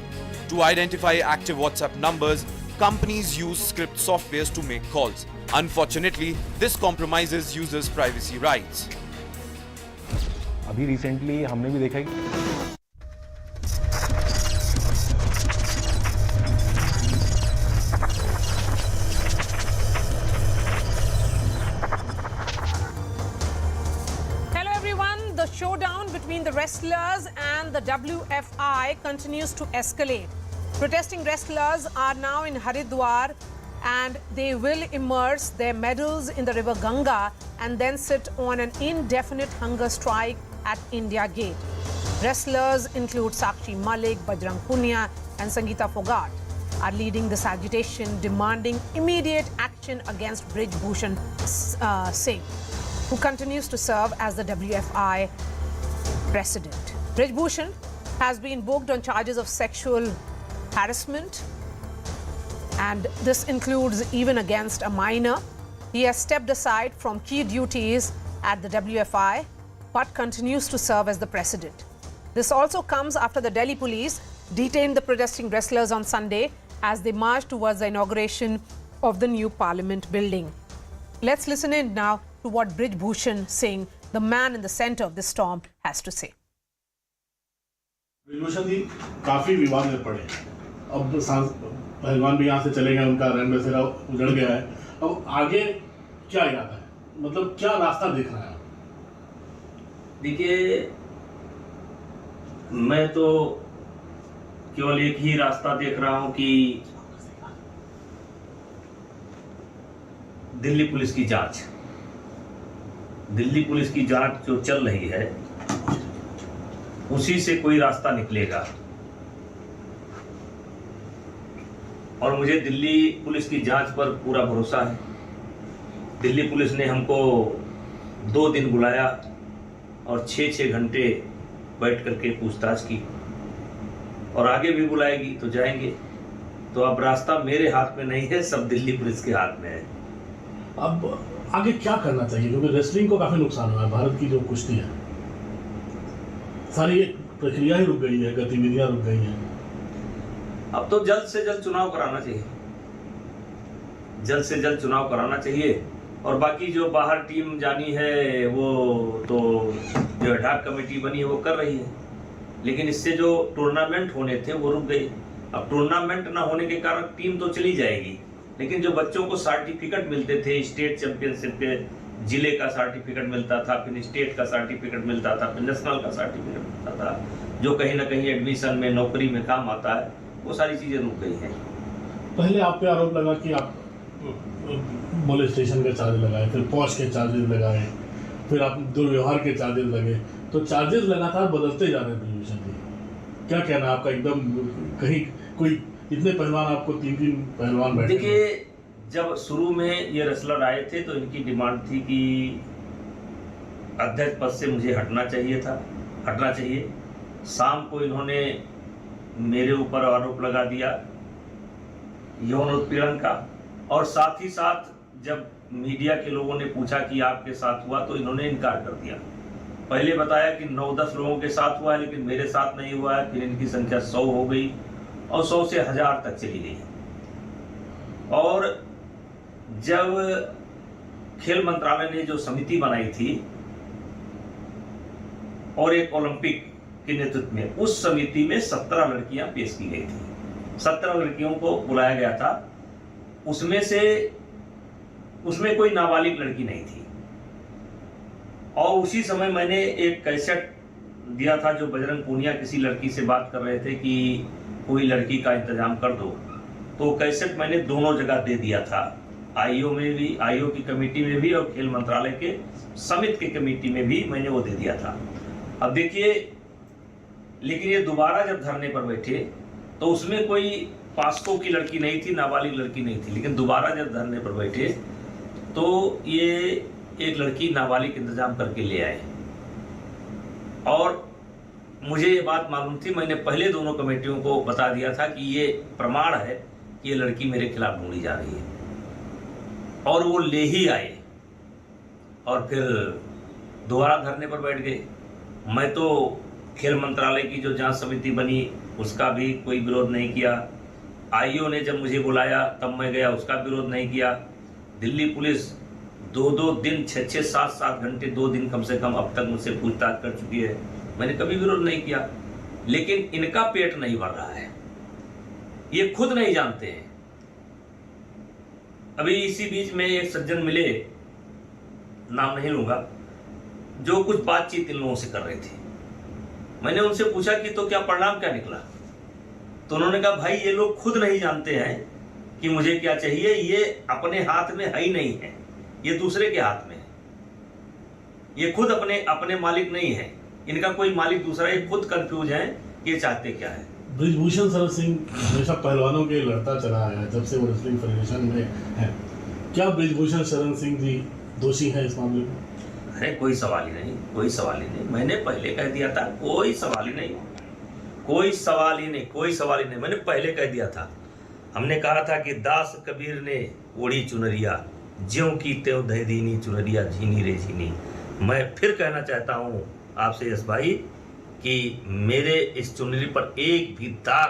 S7: To identify active WhatsApp numbers, companies use script softwares to make calls. Unfortunately, this compromises users' privacy rights.
S11: अभी recently हमने भी देखा कि
S12: The showdown between the wrestlers and the WFI continues to escalate. Protesting wrestlers are now in Haridwar and they will immerse their medals in the river Ganga and then sit on an indefinite hunger strike at India Gate. Wrestlers include Sakshi Malik, Bajrang Punia and Sangeeta Fogart are leading this agitation, demanding immediate action against Brij Bhushan Singh, who continues to serve as the WFI president. Brij Bhushan has been booked on charges of sexual harassment, and this includes even against a minor. He has stepped aside from key duties at the WFI, but continues to serve as the president. This also comes after the Delhi police detained the protesting wrestlers on Sunday as they marched towards the inauguration of the new parliament building. Let's listen in now to what Brij Bhushan Singh, the man in the center of this storm, has to say.
S13: Brij Bhushan ji काफी विवाद में पड़े। अब पहलवान भी यहाँ से चले गए, उनका रन बसेरा उजड़ गया है। अब आगे क्या इरादा है, मतलब क्या रास्ता देख रहा है?
S14: देखिए, मैं तो केवल एक ही रास्ता देख रहा हूं कि दिल्ली पुलिस की जांच जो चल रही है उसी से कोई रास्ता निकलेगा। और मुझे दिल्ली पुलिस की जांच पर पूरा भरोसा है। दिल्ली पुलिस ने हमको 2 दिन बुलाया और 6-6 घंटे बैठ करके पूछताछ की, और आगे भी बुलाएगी तो जाएंगे। तो अब रास्ता मेरे हाथ में नहीं है, सब दिल्ली पुलिस के हाथ में है।
S13: अब आगे क्या करना चाहिए, क्योंकि रेसलिंग को काफी नुकसान हुआ है। भारत की जो कुश्ती है सारी प्रक्रिया ही रुक गई है, गतिविधियां रुक गई हैं।
S14: अब तो जल्द से जल्द चुनाव कराना चाहिए, जल्द से जल्द चुनाव कराना चाहिए। और बाकी जो बाहर टीम जानी है वो तो जो एडहॉक कमेटी बनी है वो कर रही है, लेकिन इससे जो टूर्नामेंट होने थे वो रुक गए। अब टूर्नामेंट ना होने के कारण टीम तो चली जाएगी, लेकिन जो बच्चों को सर्टिफिकेट मिलते थे, स्टेट चैंपियनशिप के जिले का सर्टिफिकेट मिलता था, फिर स्टेट का सर्टिफिकेट मिलता था, फिर नेशनल का सर्टिफिकेट मिलता था, जो कहीं ना कहीं एडमिशन में, नौकरी में काम आता है, वो सारी चीजें रुक गई हैं।
S13: पहले आप पे आरोप लगा कि आप मोलेस्टेशन के चार्ज लगाए, फिर पॉश के चार्जेस लगाए, फिर आप दुर्व्यवहार के चार्जेस लगे, तो चार्जेस लगातार बदलते जा रहे हैं। क्या कहना आपका? एकदम कहीं कोई इतने पहलवान, आपको 3 पहलवान बैठे।
S14: देखिए, जब शुरू में ये रेसलर आए थे तो इनकी डिमांड थी कि अध्यक्ष पद से मुझे हटना चाहिए। शाम को इन्होंने मेरे ऊपर आरोप लगा दिया यौन उत्पीड़न का, और साथ ही साथ जब मीडिया के लोगों ने पूछा कि आपके साथ हुआ तो इन्होंने इनकार कर दिया। पहले बताया कि 9-10 लोगों के साथ हुआ है, लेकिन मेरे साथ नहीं हुआ है। फिर इनकी संख्या 100 हो गई और 100 से 1000 तक चली गई। और जब खेल मंत्रालय ने जो समिति बनाई थी और एक ओलंपिक के नेतृत्व में, उस समिति में 17 लड़कियां पेश की गई थी। 17 लड़कियों को बुलाया गया था, उसमें कोई नाबालिग लड़की नहीं थी। और उसी समय मैंने एक कैसेट दिया था, जो बजरंग पूनिया किसी लड़की से बात कर रहे थे कि कोई लड़की का इंतजाम कर दो, तो कैसेट मैंने दोनों जगह दे दिया था, आईओ में भी, आईओ की कमेटी में भी, और खेल मंत्रालय के समिति की कमेटी में भी मैंने वो दे दिया था। अब देखिए, लेकिन ये दोबारा जब धरने पर बैठे तो उसमें कोई पास्को की लड़की नहीं थी, नाबालिग लड़की नहीं थी, लेकिन दोबारा जब धरने पर बैठे तो ये एक लड़की नाबालिग इंतजाम करके ले आए। और मुझे ये बात मालूम थी, मैंने पहले दोनों कमेटियों को बता दिया था कि ये प्रमाण है कि ये लड़की मेरे खिलाफ ढूंढी जा रही है, और वो ले ही आए। और फिर दोबारा धरने पर बैठ गए। मैं तो खेल मंत्रालय की जो जांच समिति बनी उसका भी कोई विरोध नहीं किया। आईओ ने जब मुझे बुलाया तब मैं गया, उसका विरोध नहीं किया। दिल्ली पुलिस 2-2 दिन 6-6, 7-7 घंटे 2 दिन कम से कम अब तक मुझसे पूछताछ कर चुकी है, मैंने कभी विरोध नहीं किया। लेकिन इनका पेट नहीं भर रहा है, ये खुद नहीं जानते हैं। अभी इसी बीच में एक सज्जन मिले, नाम नहीं लूंगा, जो कुछ बातचीत इन लोगों से कर रहे थे। मैंने उनसे पूछा कि तो क्या परिणाम क्या निकला? तो उन्होंने कहा भाई ये लोग खुद नहीं जानते हैं कि मुझे क्या चाहिए, ये अपने हाथ में है ही नहीं है, ये दूसरे के हाथ में है। ये खुद अपने मालिक नहीं है, इनका कोई मालिक दूसरा, ये खुद कंफ्यूज है ये चाहते क्या है।
S13: ब्रिजभूषण शरण सिंह हमेशा पहलवानों के लड़ता चला आया जब से वो रेसलिंग फेडरेशन में है। क्या ब्रिजभूषण शरण सिंह जी दोषी हैं इस मामले में?
S14: अरे कोई सवाल ही नहीं, कोई सवाल ही नहीं। मैंने पहले कह दिया था, कोई सवाल ही नहीं, कोई सवाल ही नहीं, कोई सवाल ही नहीं। मैंने पहले कह दिया था, हमने कहा था कि दास कबीर ने ओढ़ी चुनरिया, ज्यों की त्यों दह दीनी चुनरिया झीनी रे झीनी। मैं फिर कहना चाहता हूँ आपसे यश भाई कि मेरे इस चुनरी पर एक भी दाग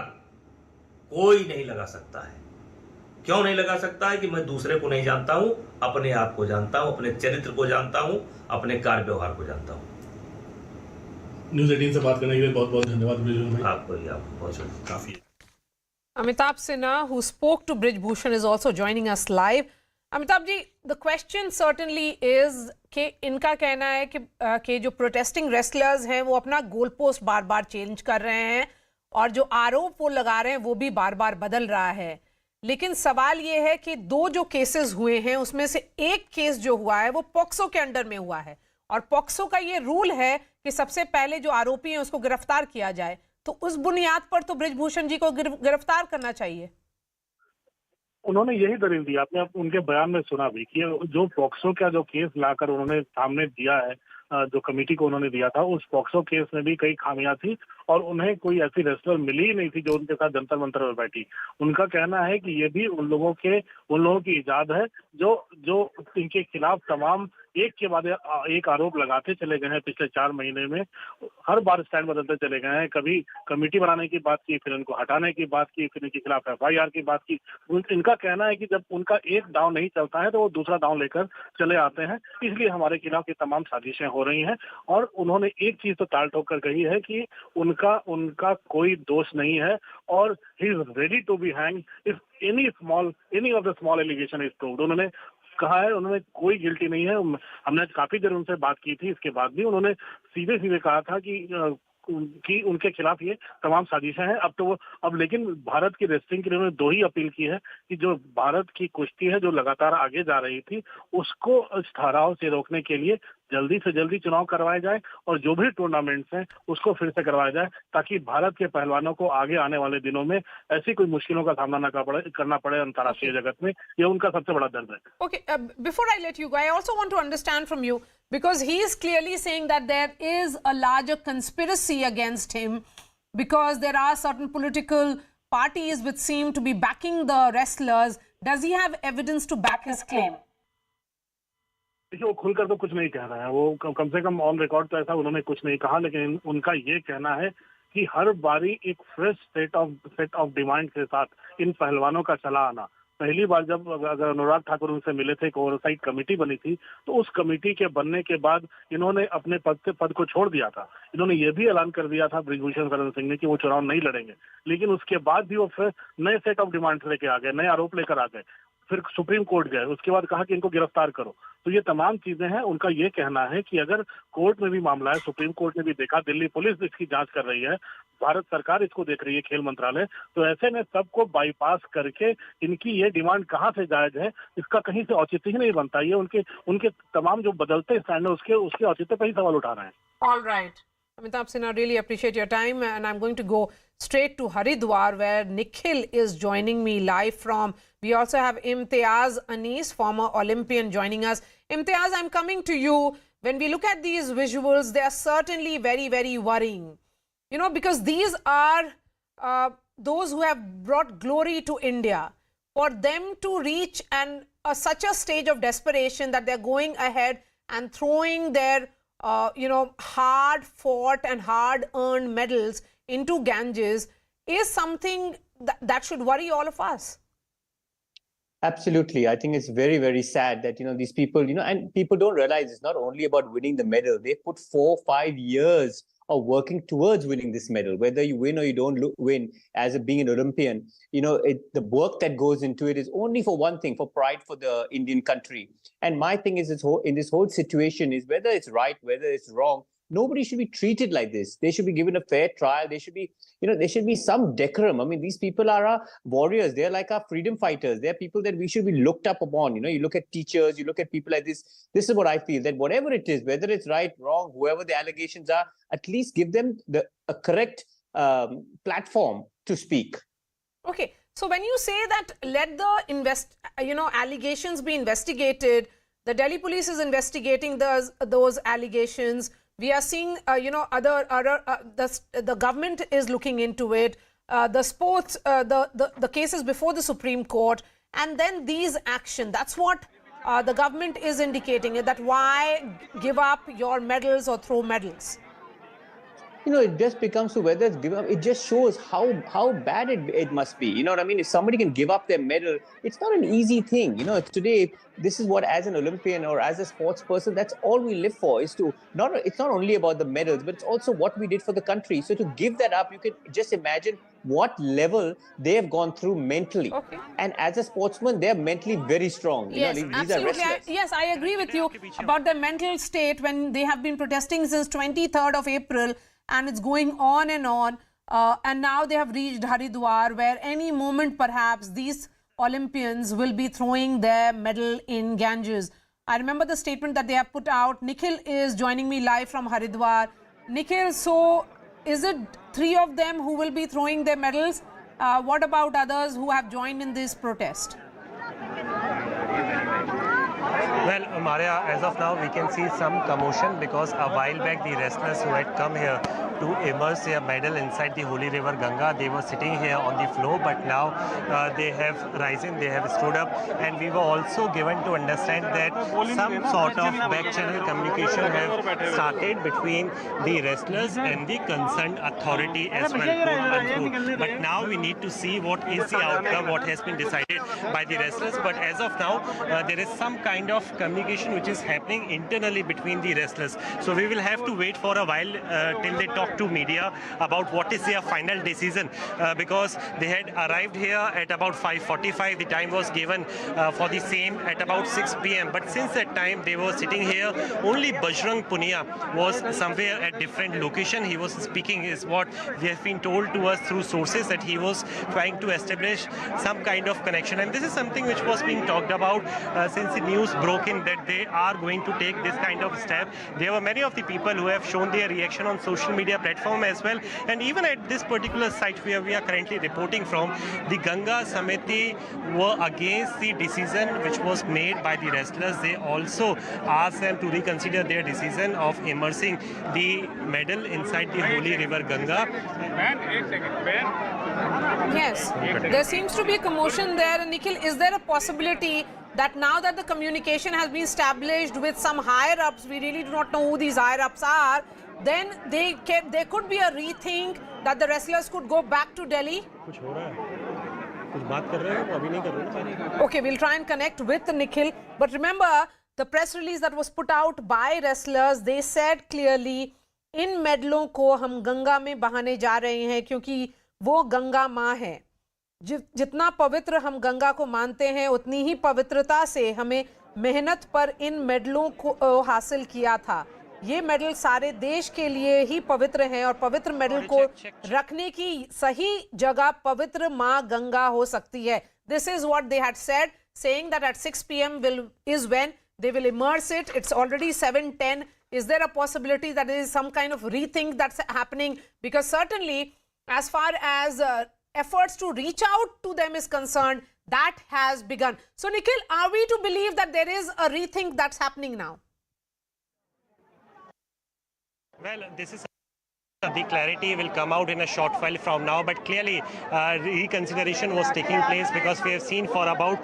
S14: कोई नहीं लगा सकता है। क्यों नहीं लगा सकता है? कि मैं दूसरे को नहीं जानता हूं, अपने आप को जानता हूं, अपने चरित्र को जानता हूं, अपने कार्य व्यवहार को जानता हूं।
S13: न्यूज़ 18 से बात करने के लिए बहुत बहुत धन्यवाद ब्रिजभूषण भाई।
S14: आपको बहुत काफी।
S12: Amitabh Sinha, who spoke to Brij Bhushan, is also joining us live. Amitabh ji, the question certainly is कि इनका कहना है कि जो प्रोटेस्टिंग रेसलर्स हैं वो अपना गोल पोस्ट बार बार चेंज कर रहे हैं और जो आरोप वो लगा रहे हैं वो भी बार बार बदल रहा है। लेकिन सवाल ये है कि 2 जो केसेस हुए हैं उसमें से एक केस जो हुआ है वो पॉक्सो के अंडर में हुआ है और पॉक्सो का ये रूल है कि सबसे पहले जो आरोपी है उसको गिरफ्तार किया जाए। तो उस बुनियाद पर तो ब्रिजभूषण जी को गिरफ्तार करना चाहिए।
S15: उन्होंने यही दलील दी, आपने उनके बयान में सुना भी कि जो पॉक्सो का जो केस लाकर उन्होंने सामने दिया है, जो कमेटी को उन्होंने दिया था, उस पॉक्सो केस में भी कई खामियां थी और उन्हें कोई ऐसी रेसलर मिली ही नहीं थी जो उनके साथ जंतर मंतर पर बैठी। उनका कहना है कि ये भी उन लोगों की इजाद है जो इनके खिलाफ तमाम एक के बाद एक आरोप लगाते चले गए हैं। पिछले 4 महीने में हर बार स्टैंड बदलते चले गए हैं। कभी कमेटी बनाने की बात की, फिर इनको हटाने की बात की, फिर इनके खिलाफ FIR की बात की। इनका कहना है कि जब उनका एक दांव नहीं चलता है तो वो दूसरा दांव लेकर चले आते हैं, इसलिए हमारे खिलाफ ये तमाम साजिशें हो रही हैं। और उन्होंने एक चीज तो टाल ठोक कर कही है कि उनका कोई दोष नहीं है और he is ready to be hang if any of the small allegation is proved. उन्होंने कहा है, उन्होंने कोई गिल्टी नहीं है। हमने काफी देर उनसे बात की थी, इसके बाद भी उन्होंने सीधे कहा था कि उनके खिलाफ ये तमाम साजिशें हैं। अब लेकिन भारत की रेसलिंग के लिए उन्होंने 2 ही अपील की है कि जो भारत की कुश्ती है जो लगातार आगे जा रही थी उसको इस ठहराव से रोकने के लिए जल्दी से जल्दी चुनाव करवाए जाए और जो भी टूर्नामेंट्स हैं उसको फिर से करवाया जाए ताकि भारत के पहलवानों को आगे आने वाले दिनों में ऐसी कोई मुश्किलों का सामना करना पड़े अंतर्राष्ट्रीय जगत में। ये उनका सबसे बड़ा दर्द है।
S12: Okay, before I let you go, I also want to understand from you, because he is clearly saying that there is a larger conspiracy against him because there are certain political parties which seem to be backing the wrestlers. Does he have evidence to back his claim?
S15: देखिए, वो खुलकर तो कुछ नहीं कह रहा है। वो कम से कम ऑन रिकॉर्ड तो ऐसा उन्होंने कुछ नहीं कहा, लेकिन उनका ये कहना है कि हर बारी एक फ्रेश सेट ऑफ डिमांड के साथ इन पहलवानों का चला आना। पहली बार जब अगर अनुराग ठाकुर उनसे मिले थे, एक ओवरसाइट कमेटी बनी थी, तो उस कमेटी के बनने के बाद इन्होंने अपने पद को छोड़ दिया था। इन्होंने ये भी ऐलान कर दिया था ब्रिजभूषण शरण सिंह ने कि वो चुनाव नहीं लड़ेंगे, लेकिन उसके बाद भी वो फिर नए सेट ऑफ डिमांड्स लेके आ गए, नए आरोप लेकर आ गए। फिर सुप्रीम कोर्ट गए, उसके बाद कहा कि इनको गिरफ्तार करो। तो ये तमाम चीजें हैं। उनका ये कहना है कि अगर कोर्ट में भी मामला है, सुप्रीम कोर्ट ने भी देखा, दिल्ली पुलिस इसकी जांच कर रही है, भारत सरकार इसको देख रही है, खेल मंत्रालय, तो ऐसे में सबको बाईपास करके इनकी ये डिमांड कहाँ से जायज है, इसका कहीं से औचित्य ही नहीं बनता। ये उनके तमाम जो बदलते स्टैंड है उसके औचित्य पर ही सवाल उठा रहे हैं।
S12: All right. Amitabh Sinha, really appreciate your time, and I'm going to go straight to Haridwar where Nikhil is joining me live from. We also have Imtiaz Anis, former Olympian, joining us. Imtiaz, I'm coming to you. When we look at these visuals, they are certainly very, very worrying. You know, because these are those who have brought glory to India. For them to reach such a stage of desperation that they're going ahead and throwing their, hard-fought and hard-earned medals into Ganges is something that should worry all of us.
S16: Absolutely. I think it's very, very sad that, these people, and people don't realize it's not only about winning the medal. They put 4-5 years of working towards winning this medal. Whether you win or you don't win, as being an Olympian, the work that goes into it is only for one thing, for pride for the Indian country. And my thing is, in this whole situation is whether it's right, whether it's wrong, nobody should be treated like this. They should be given a fair trial. They should be, there should be some decorum. I mean, these people are our warriors. They're like our freedom fighters. They're people that we should be looked up upon. You look at teachers, you look at people like this. This is what I feel, that whatever it is, whether it's right, wrong, whoever the allegations are, at least give them a correct platform to speak.
S12: Okay. So when you say that let the allegations be investigated, the Delhi police is investigating those allegations. We are seeing, the government is looking into it. The sports, the cases before the Supreme Court, and then these action. That's what the government is indicating. That why give up your medals or throw medals?
S16: It just becomes to whether it's give up. It just shows how bad it must be. You know what I mean? If somebody can give up their medal, it's not an easy thing. Today, this is what, as an Olympian or as a sports person, that's all we live for, is to it's not only about the medals, but it's also what we did for the country. So to give that up, you can just imagine what level they have gone through mentally.
S12: Okay.
S16: And as a sportsman, they're mentally very strong.
S12: Yes,
S16: these
S12: absolutely.
S16: are wrestlers.
S12: Yes, I agree with you about their mental state when they have been protesting since 23rd of April. And it's going on. And now they have reached Haridwar, where any moment perhaps these Olympians will be throwing their medal in Ganges. I remember the statement that they have put out. Nikhil is joining me live from Haridwar. Nikhil, so is it 3 of them who will be throwing their medals? What about others who have joined in this protest?
S6: Well, Maria, as of now, we can see some commotion because a while back, the wrestlers who had come here to immerse their medal inside the holy river Ganga, they were sitting here on the floor, but now they have risen, they have stood up, and we were also given to understand that some sort of back-channel communication have started between the wrestlers and the concerned authority as well, quote unquote. But now we need to see what is the outcome, what has been decided by the wrestlers. But as of now, there is some kind of communication which is happening internally between the wrestlers. So we will have to wait for a while till they talk to media about what is their final decision, because they had arrived here at about 5:45. The time was given for the same at about 6 p.m. But since that time they were sitting here. Only Bajrang Punia was somewhere at different location. He was speaking, is what we have been told to us through sources, that he was trying to establish some kind of connection. And this is something which was being talked about since the news broke in that they are going to take this kind of step. There were many of the people who have shown their reaction on social media platform as well. And even at this particular site where we are currently reporting from, the Ganga Samiti were against the decision which was made by the wrestlers. They also asked them to reconsider their decision of immersing the medal inside the holy river Ganga.
S12: Yes, there seems to be a commotion there. Nikhil, is there a possibility that now that the communication has been established with some higher-ups, we really do not know who these higher-ups are, then there could be a rethink that the wrestlers could go back to Delhi? Okay, we'll try and connect with Nikhil. But remember, the press release that was put out by wrestlers, they said clearly, इन मेडलों को हम गंगा में बहाने जा रहे हैं क्योंकि वो गंगा माँ है. जितना पवित्र हम गंगा को मानते हैं, उतनी ही पवित्रता से हमें मेहनत पर इन मेडलों को हासिल किया था. ये मेडल सारे देश के लिए ही पवित्र हैं और पवित्र मेडल को रखने की सही जगह पवित्र माँ गंगा हो सकती है. This is what they had said, saying that at 6 p.m. is when they will immerse it. It's already 7:10. Is there a possibility that there is some kind of rethink that's happening? Because certainly, as far as efforts to reach out to them is concerned, that has begun. So, Nikhil, are we to believe that there is a rethink that's happening now?
S6: Well, this is the clarity will come out in a short while from now, but clearly reconsideration was taking place because we have seen for about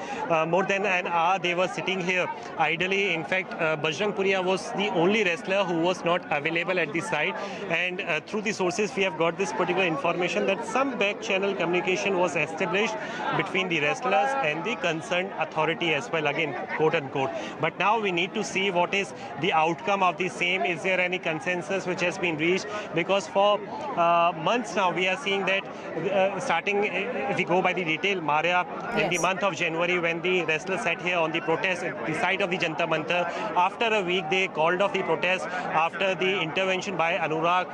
S6: more than an hour they were sitting here idly. In fact, Bajrang Punia was the only wrestler who was not available at the site, and through the sources we have got this particular information that some back channel communication was established between the wrestlers and the concerned authority as well, again quote unquote. But now we need to see what is the outcome of the same. Is there any consensus which has been reached? Because for months now we are seeing that starting, if we go by the detail, Maria, in the month of January when the wrestlers sat here on the protest at the site of the Jantar Mantar, after a week they called off the protest after the intervention by Anurag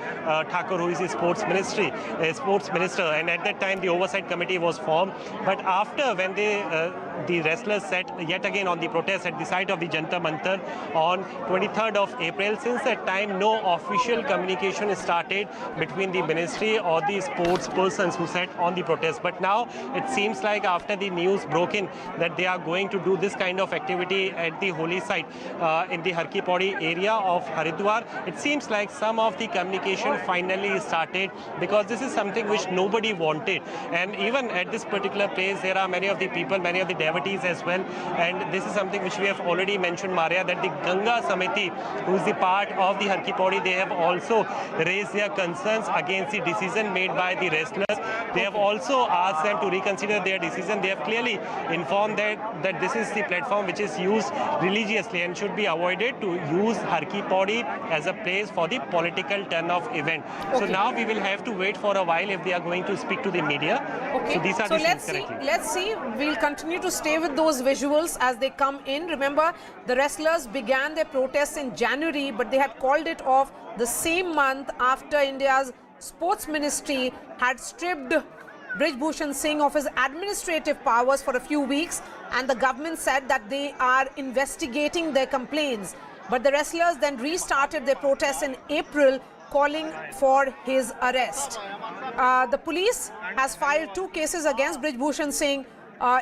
S6: Thakur, who is the sports minister, and at that time the oversight committee was formed. But after when the wrestlers sat yet again on the protest at the site of the Jantar Mantar on 23rd of April, since that time no official communication started between the ministry or the sports persons who sat on the protest. But now it seems like after the news broke in that they are going to do this kind of activity at the holy site in the Har Ki Pauri area of Haridwar, it seems like some of the communication finally started, because this is something which nobody wanted. And even at this particular place there are many of the people, many of the devotees as well, and this is something which we have already mentioned, Maria, that the Ganga Samiti, who is the part of the Har Ki Pauri, they have also raised their concerns against the decision made by the wrestlers. They have also asked them to reconsider their decision. They have clearly informed that this is the platform which is used religiously and should be avoided to use Har Ki Pauri as a place for the political turn-off event. So now we will have to wait for a while if they are going to speak to the media. So these are the things currently.
S12: Let's see. We'll continue to stay with those visuals as they come in. Remember, the wrestlers began their protests in January, but they had called it off the same month after India's sports ministry had stripped Brij Bhushan Singh of his administrative powers for a few weeks, and the government said that they are investigating their complaints. But the wrestlers then restarted their protests in April, calling for his arrest. The police has filed 2 cases against Brij Bhushan Singh,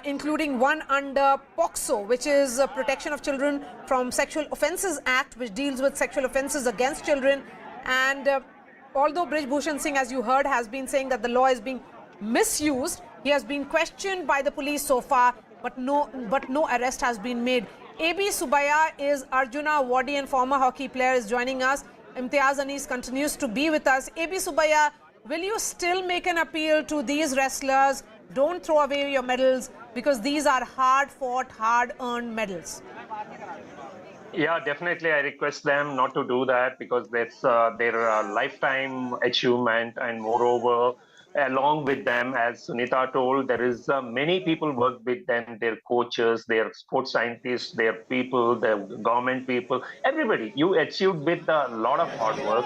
S12: including one under POCSO, which is Protection of Children from Sexual Offences Act, which deals with sexual offences against children. And although Brij Bhushan Singh, as you heard, has been saying that the law is being misused, he has been questioned by the police so far, but no arrest has been made. A.B. Subaya is Arjuna Awardee and former hockey player, is joining us. Imtiaz Anis continues to be with us. A.B. Subaya, will you still make an appeal to these wrestlers? Don't throw away your medals, because these are hard-fought, hard-earned medals.
S3: Yeah, definitely. I request them not to do that, because that's their lifetime achievement. And moreover, along with them, as Sunita told, there is many people work with them, their coaches, their sports scientists, their people, their government people, everybody. You achieved with a lot of hard work.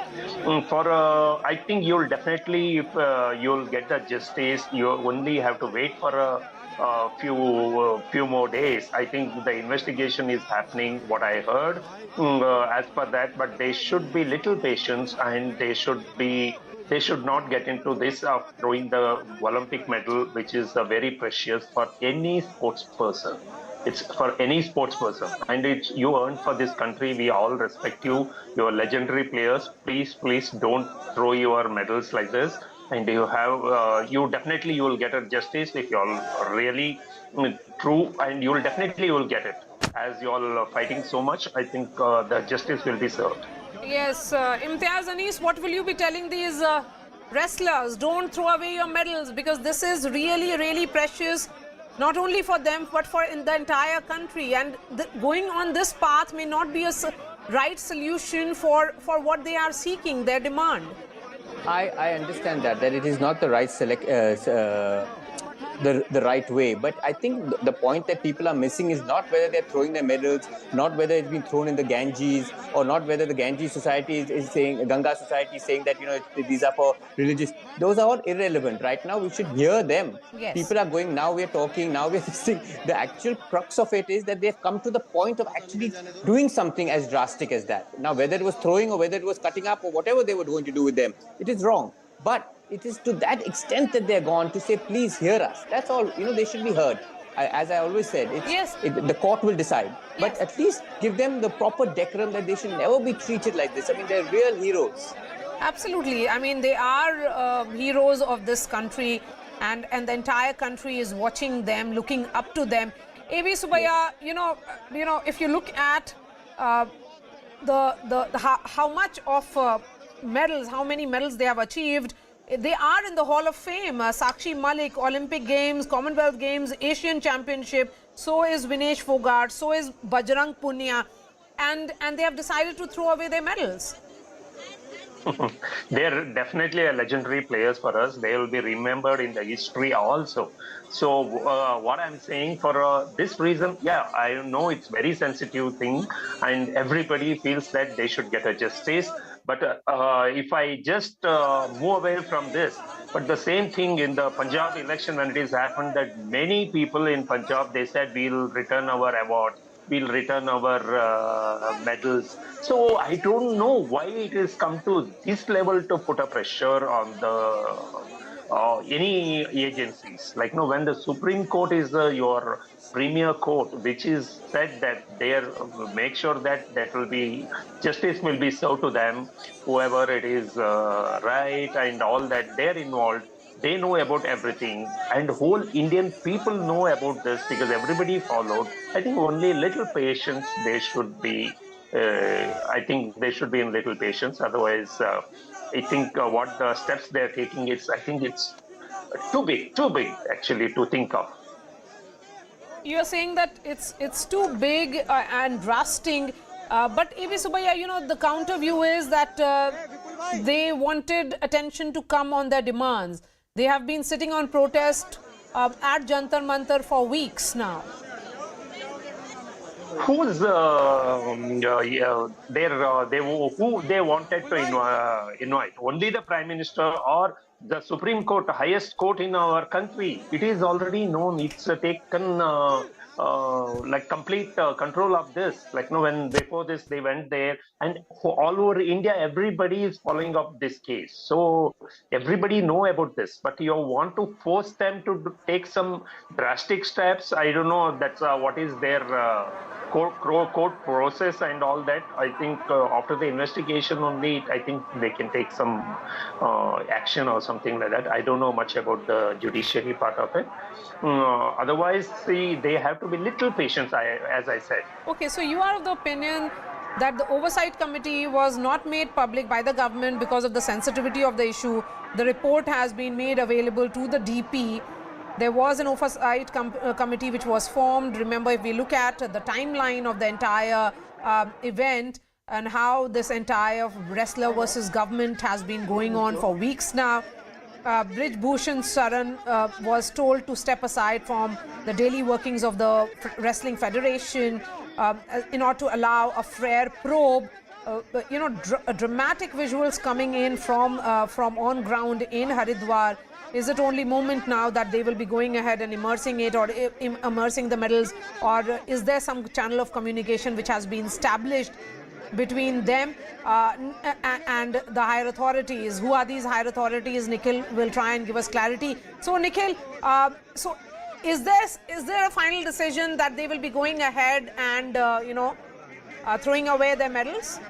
S3: I think you'll definitely, if you'll get the justice, you only have to wait for a few more days. I think the investigation is happening, what I heard, as per that, but they should be little patient, and they should not get into this of throwing the Olympic medal, which is very precious for any sports person. It's for any sports person, and it's you earned for this country. We all respect you. You're legendary players. Please don't throw your medals like this. And you have, you will get a justice if you all really true, and you will get it. As you all are fighting so much, I think the justice will be served.
S12: Yes, Imtiaz Anis, what will you be telling these wrestlers? Don't throw away your medals, because this is really precious, not only for them but for in the entire country. And going on this path may not be a right solution for what they are seeking, their demand.
S16: I understand that it is not the right the right way, but I think the point that people are missing is not whether they're throwing their medals, not whether it's been thrown in the Ganges, or not whether the Ganges society is saying, Ganga society is saying that these are for religious. Those are all irrelevant. Right now we should hear them.
S12: Yes.
S16: People are going, now we are talking, now we are listening. The actual crux of it is that they've come to the point of actually doing something as drastic as that. Now whether it was throwing or whether it was cutting up or whatever they were going to do with them, it is wrong. But it is to that extent that they're gone to say, please hear us. That's all. They should be heard. As I always said, the court will decide. But at least give them the proper decorum that they should never be treated like this. I mean, they're real heroes.
S12: Absolutely. I mean, they are heroes of this country, and the entire country is watching them, looking up to them. A.B. Subbiah, you know, if you look at how much of medals, how many medals they have achieved, they are in the Hall of Fame. Sakshi Malik, Olympic Games, Commonwealth Games, Asian Championship. So is Vinesh Fogart. So is Bajrang Punia, and they have decided to throw away their medals.
S3: They're definitely a legendary players for us. They will be remembered in the history also. So what I'm saying, for this reason, yeah, I know it's very sensitive thing, and everybody feels that they should get a justice. But if I just move away from this, but the same thing in the Punjab election, when it has happened, that many people in Punjab, they said we'll return our awards, we'll return our medals. So I don't know why it has come to this level to put a pressure on the any agencies. Like, you know, when the Supreme Court is your premier court, which is said that they make sure that justice will be served to them, whoever it is right and all that, they're involved. They know about everything, and whole Indian people know about this because everybody followed. I think only little patience they should be. I think they should be in little patience. Otherwise, I think what the steps they're taking is, I think it's too big actually to think of.
S12: You're saying that it's too big and drastic, but A.B. Subbiah, you know, the counter view is that they wanted attention to come on their demands. They have been sitting on protest at Jantar Mantar for weeks now.
S3: Who's who they wanted to invite? Only the Prime Minister or the Supreme Court, the highest court in our country? It is already known. It's taken like complete control of this. Like, no, when before this they went there, and all over India, everybody is following up this case. So everybody know about this, but you want to force them to take some drastic steps. I don't know. That's what is their court process and all that. I think after the investigation only, I think they can take some action or something like that. I don't know much about the judiciary part of it. Otherwise, they have to be little patient, as I said.
S12: Okay, so you are of the opinion that the oversight committee was not made public by the government because of the sensitivity of the issue. The report has been made available to the DP. There was an oversight committee which was formed. Remember, if we look at the timeline of the entire event and how this entire wrestler versus government has been going on for weeks now, Brij, Bhushan, Sharan was told to step aside from the daily workings of the Wrestling Federation in order to allow a fair probe. You know, dramatic visuals coming in from on ground in Haridwar. Is it only moment now that they will be going ahead and immersing it, or immersing the medals, or is there some channel of communication which has been established between them and the higher authorities? Who are these higher authorities? Nikhil will try and give us clarity. So Nikhil, so is there a final decision that they will be going ahead and you know, throwing away their medals?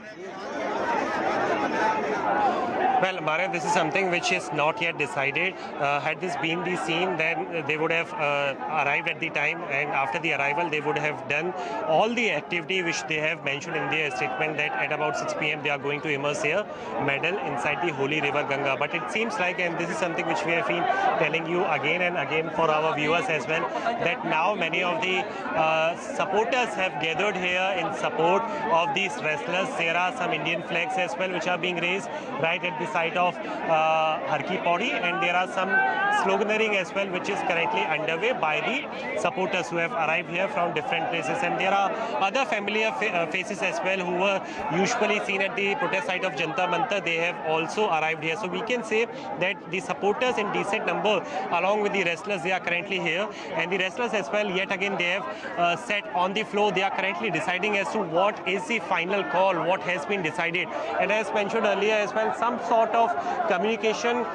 S6: Well, Mara, this is something which is not yet decided. Had this been the scene, then they would have arrived at the time, and after the arrival, they would have done all the activity which they have mentioned in their statement, that at about 6 p.m. they are going to immerse their medal inside the holy river Ganga. But it seems like, and this is something which we have been telling you again and again for our viewers as well, that now many of the supporters have gathered here in support of these wrestlers. There are some Indian flags as well which are being raised right at the site of Har Ki Pauri, and there are some sloganeering as well which is currently underway by the supporters who have arrived here from different places. And there are other familiar faces as well who were usually seen at the protest site of Jantar Mantar. They have also arrived here. So we can say that the supporters in decent number along with the wrestlers, they are currently here, and the wrestlers as well, yet again they have sat on the floor. They are currently deciding as to what is the final call, what has been decided. and as mentioned earlier as well, some sort of communication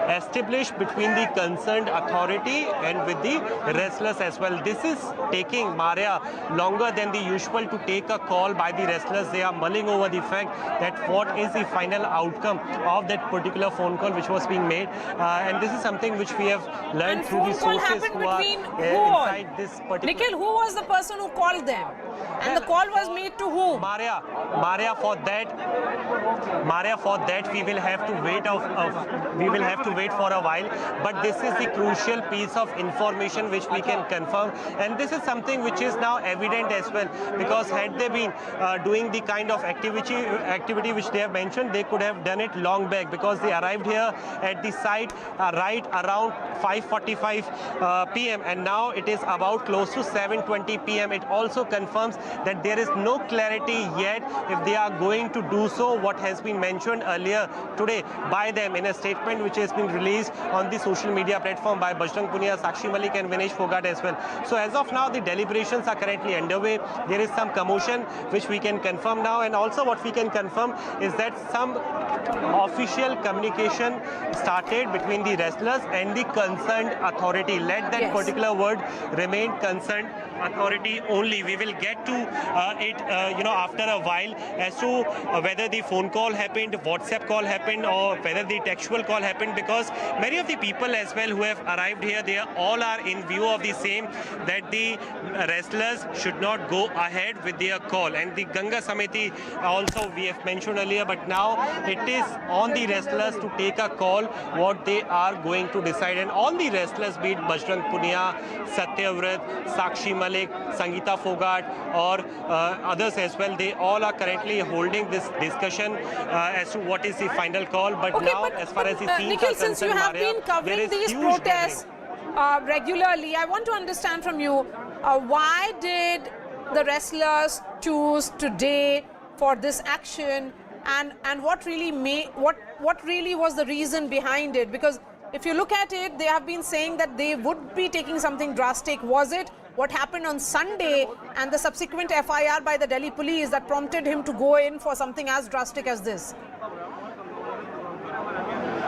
S6: established between the concerned authority and with the wrestlers as well. This is taking Maria longer than the usual to take a call by the wrestlers. They are mulling over the fact that what is the final outcome of that particular phone call which was being made, and this is something which we have learned through the sources who are inside this particular.
S12: Nikhil, who was the person who called them? And the call was made to whom?
S6: Maria, for that we will have to wait for a while. But this is the crucial piece of information which we can confirm, and this is something which is now evident as well. Because had they been doing the kind of activity which they have mentioned, they could have done it long back. Because they arrived here at the site right around 5:45 p.m. and now it is about close to 7:20 p.m. It also confirms that there is no clarity yet if they are going to do so, what has been mentioned earlier today by them in a statement which has been released on the social media platform by Bhushan, Sakshi Malik and Vinesh Fogart as well. So as of now, the deliberations are currently underway. There is some commotion which we can confirm now, and also what we can confirm is that some official communication started between the wrestlers and the concerned authority. Let that particular word remain concerned authority only. We will get to it after a while as to whether the phone call happened, WhatsApp call happened, or whether the textual call happened, because many of the people as well who have arrived here, they all are in view of the same, that the wrestlers should not go ahead with their call. And the Ganga Samiti also we have mentioned earlier, but now it is on the wrestlers to take a call what they are going to decide. And all the wrestlers, be it Bajrang Punia, Satyavrat, Sakshi Malik, Sangeeta Fogart or others as well, they all are currently holding this discussion as to what is the final call. But as far as the scenes
S12: Nikhil,
S6: are
S12: since you
S6: concerned,
S12: have
S6: Maria,
S12: been covering these protests regularly, I want to understand from you, why did the wrestlers choose today for this action, and what really was the reason behind it? Because if you look at it, they have been saying that they would be taking something drastic. Was it what happened on Sunday and the subsequent FIR by the Delhi police that prompted him to go in for something as drastic as this?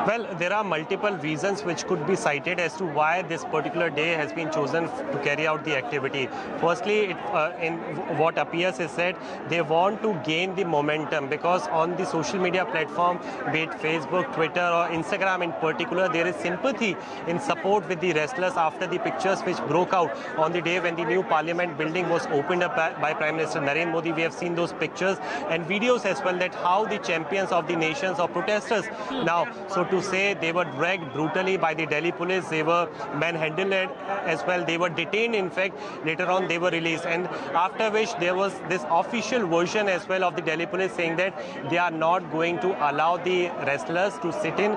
S6: Well, there are multiple reasons which could be cited as to why this particular day has been chosen to carry out the activity. Firstly, in what appears is that they want to gain the momentum, because on the social media platform, be it Facebook, Twitter or Instagram in particular, there is sympathy in support with the wrestlers after the pictures which broke out on the day when the new parliament building was opened up by Prime Minister Narendra Modi. We have seen those pictures and videos as well, that how the champions of the nations or protesters now, so to say, they were dragged brutally by the Delhi police. They were manhandled as well. They were detained. In fact, later on they were released. And after which there was this official version as well of the Delhi police saying that they are not going to allow the wrestlers to sit in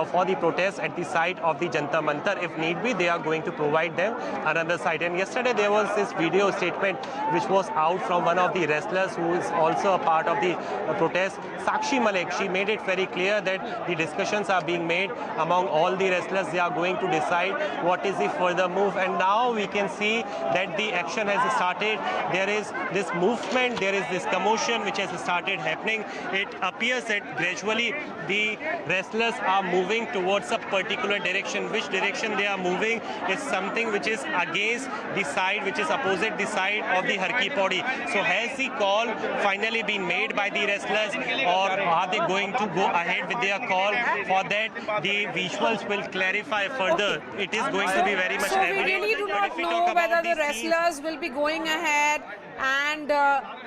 S6: for the protest at the site of the Jantar Mantar. If need be, they are going to provide them another site. And yesterday there was this video statement which was out from one of the wrestlers who is also a part of the protest, Sakshi Malik. She made it very clear that the discussions are being made among all the wrestlers. They are going to decide what is the further move. And now we can see that the action has started. There is this movement, there is this commotion which has started happening. It appears that gradually the wrestlers are moving towards a particular direction. Which direction they are moving is something which is against the side, which is opposite the side of the Har Ki Pauri. So has the call finally been made by the wrestlers, or are they going to go ahead with their call? For that, the visuals will clarify further. It is going to be very much evident.
S12: We really do not know whether the wrestlers will be going ahead and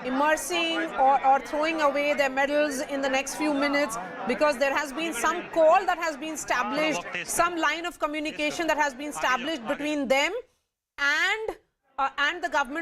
S12: immersing or throwing away their medals in the next few minutes, because there has been some call that has been established, some line of communication that has been established between them and the government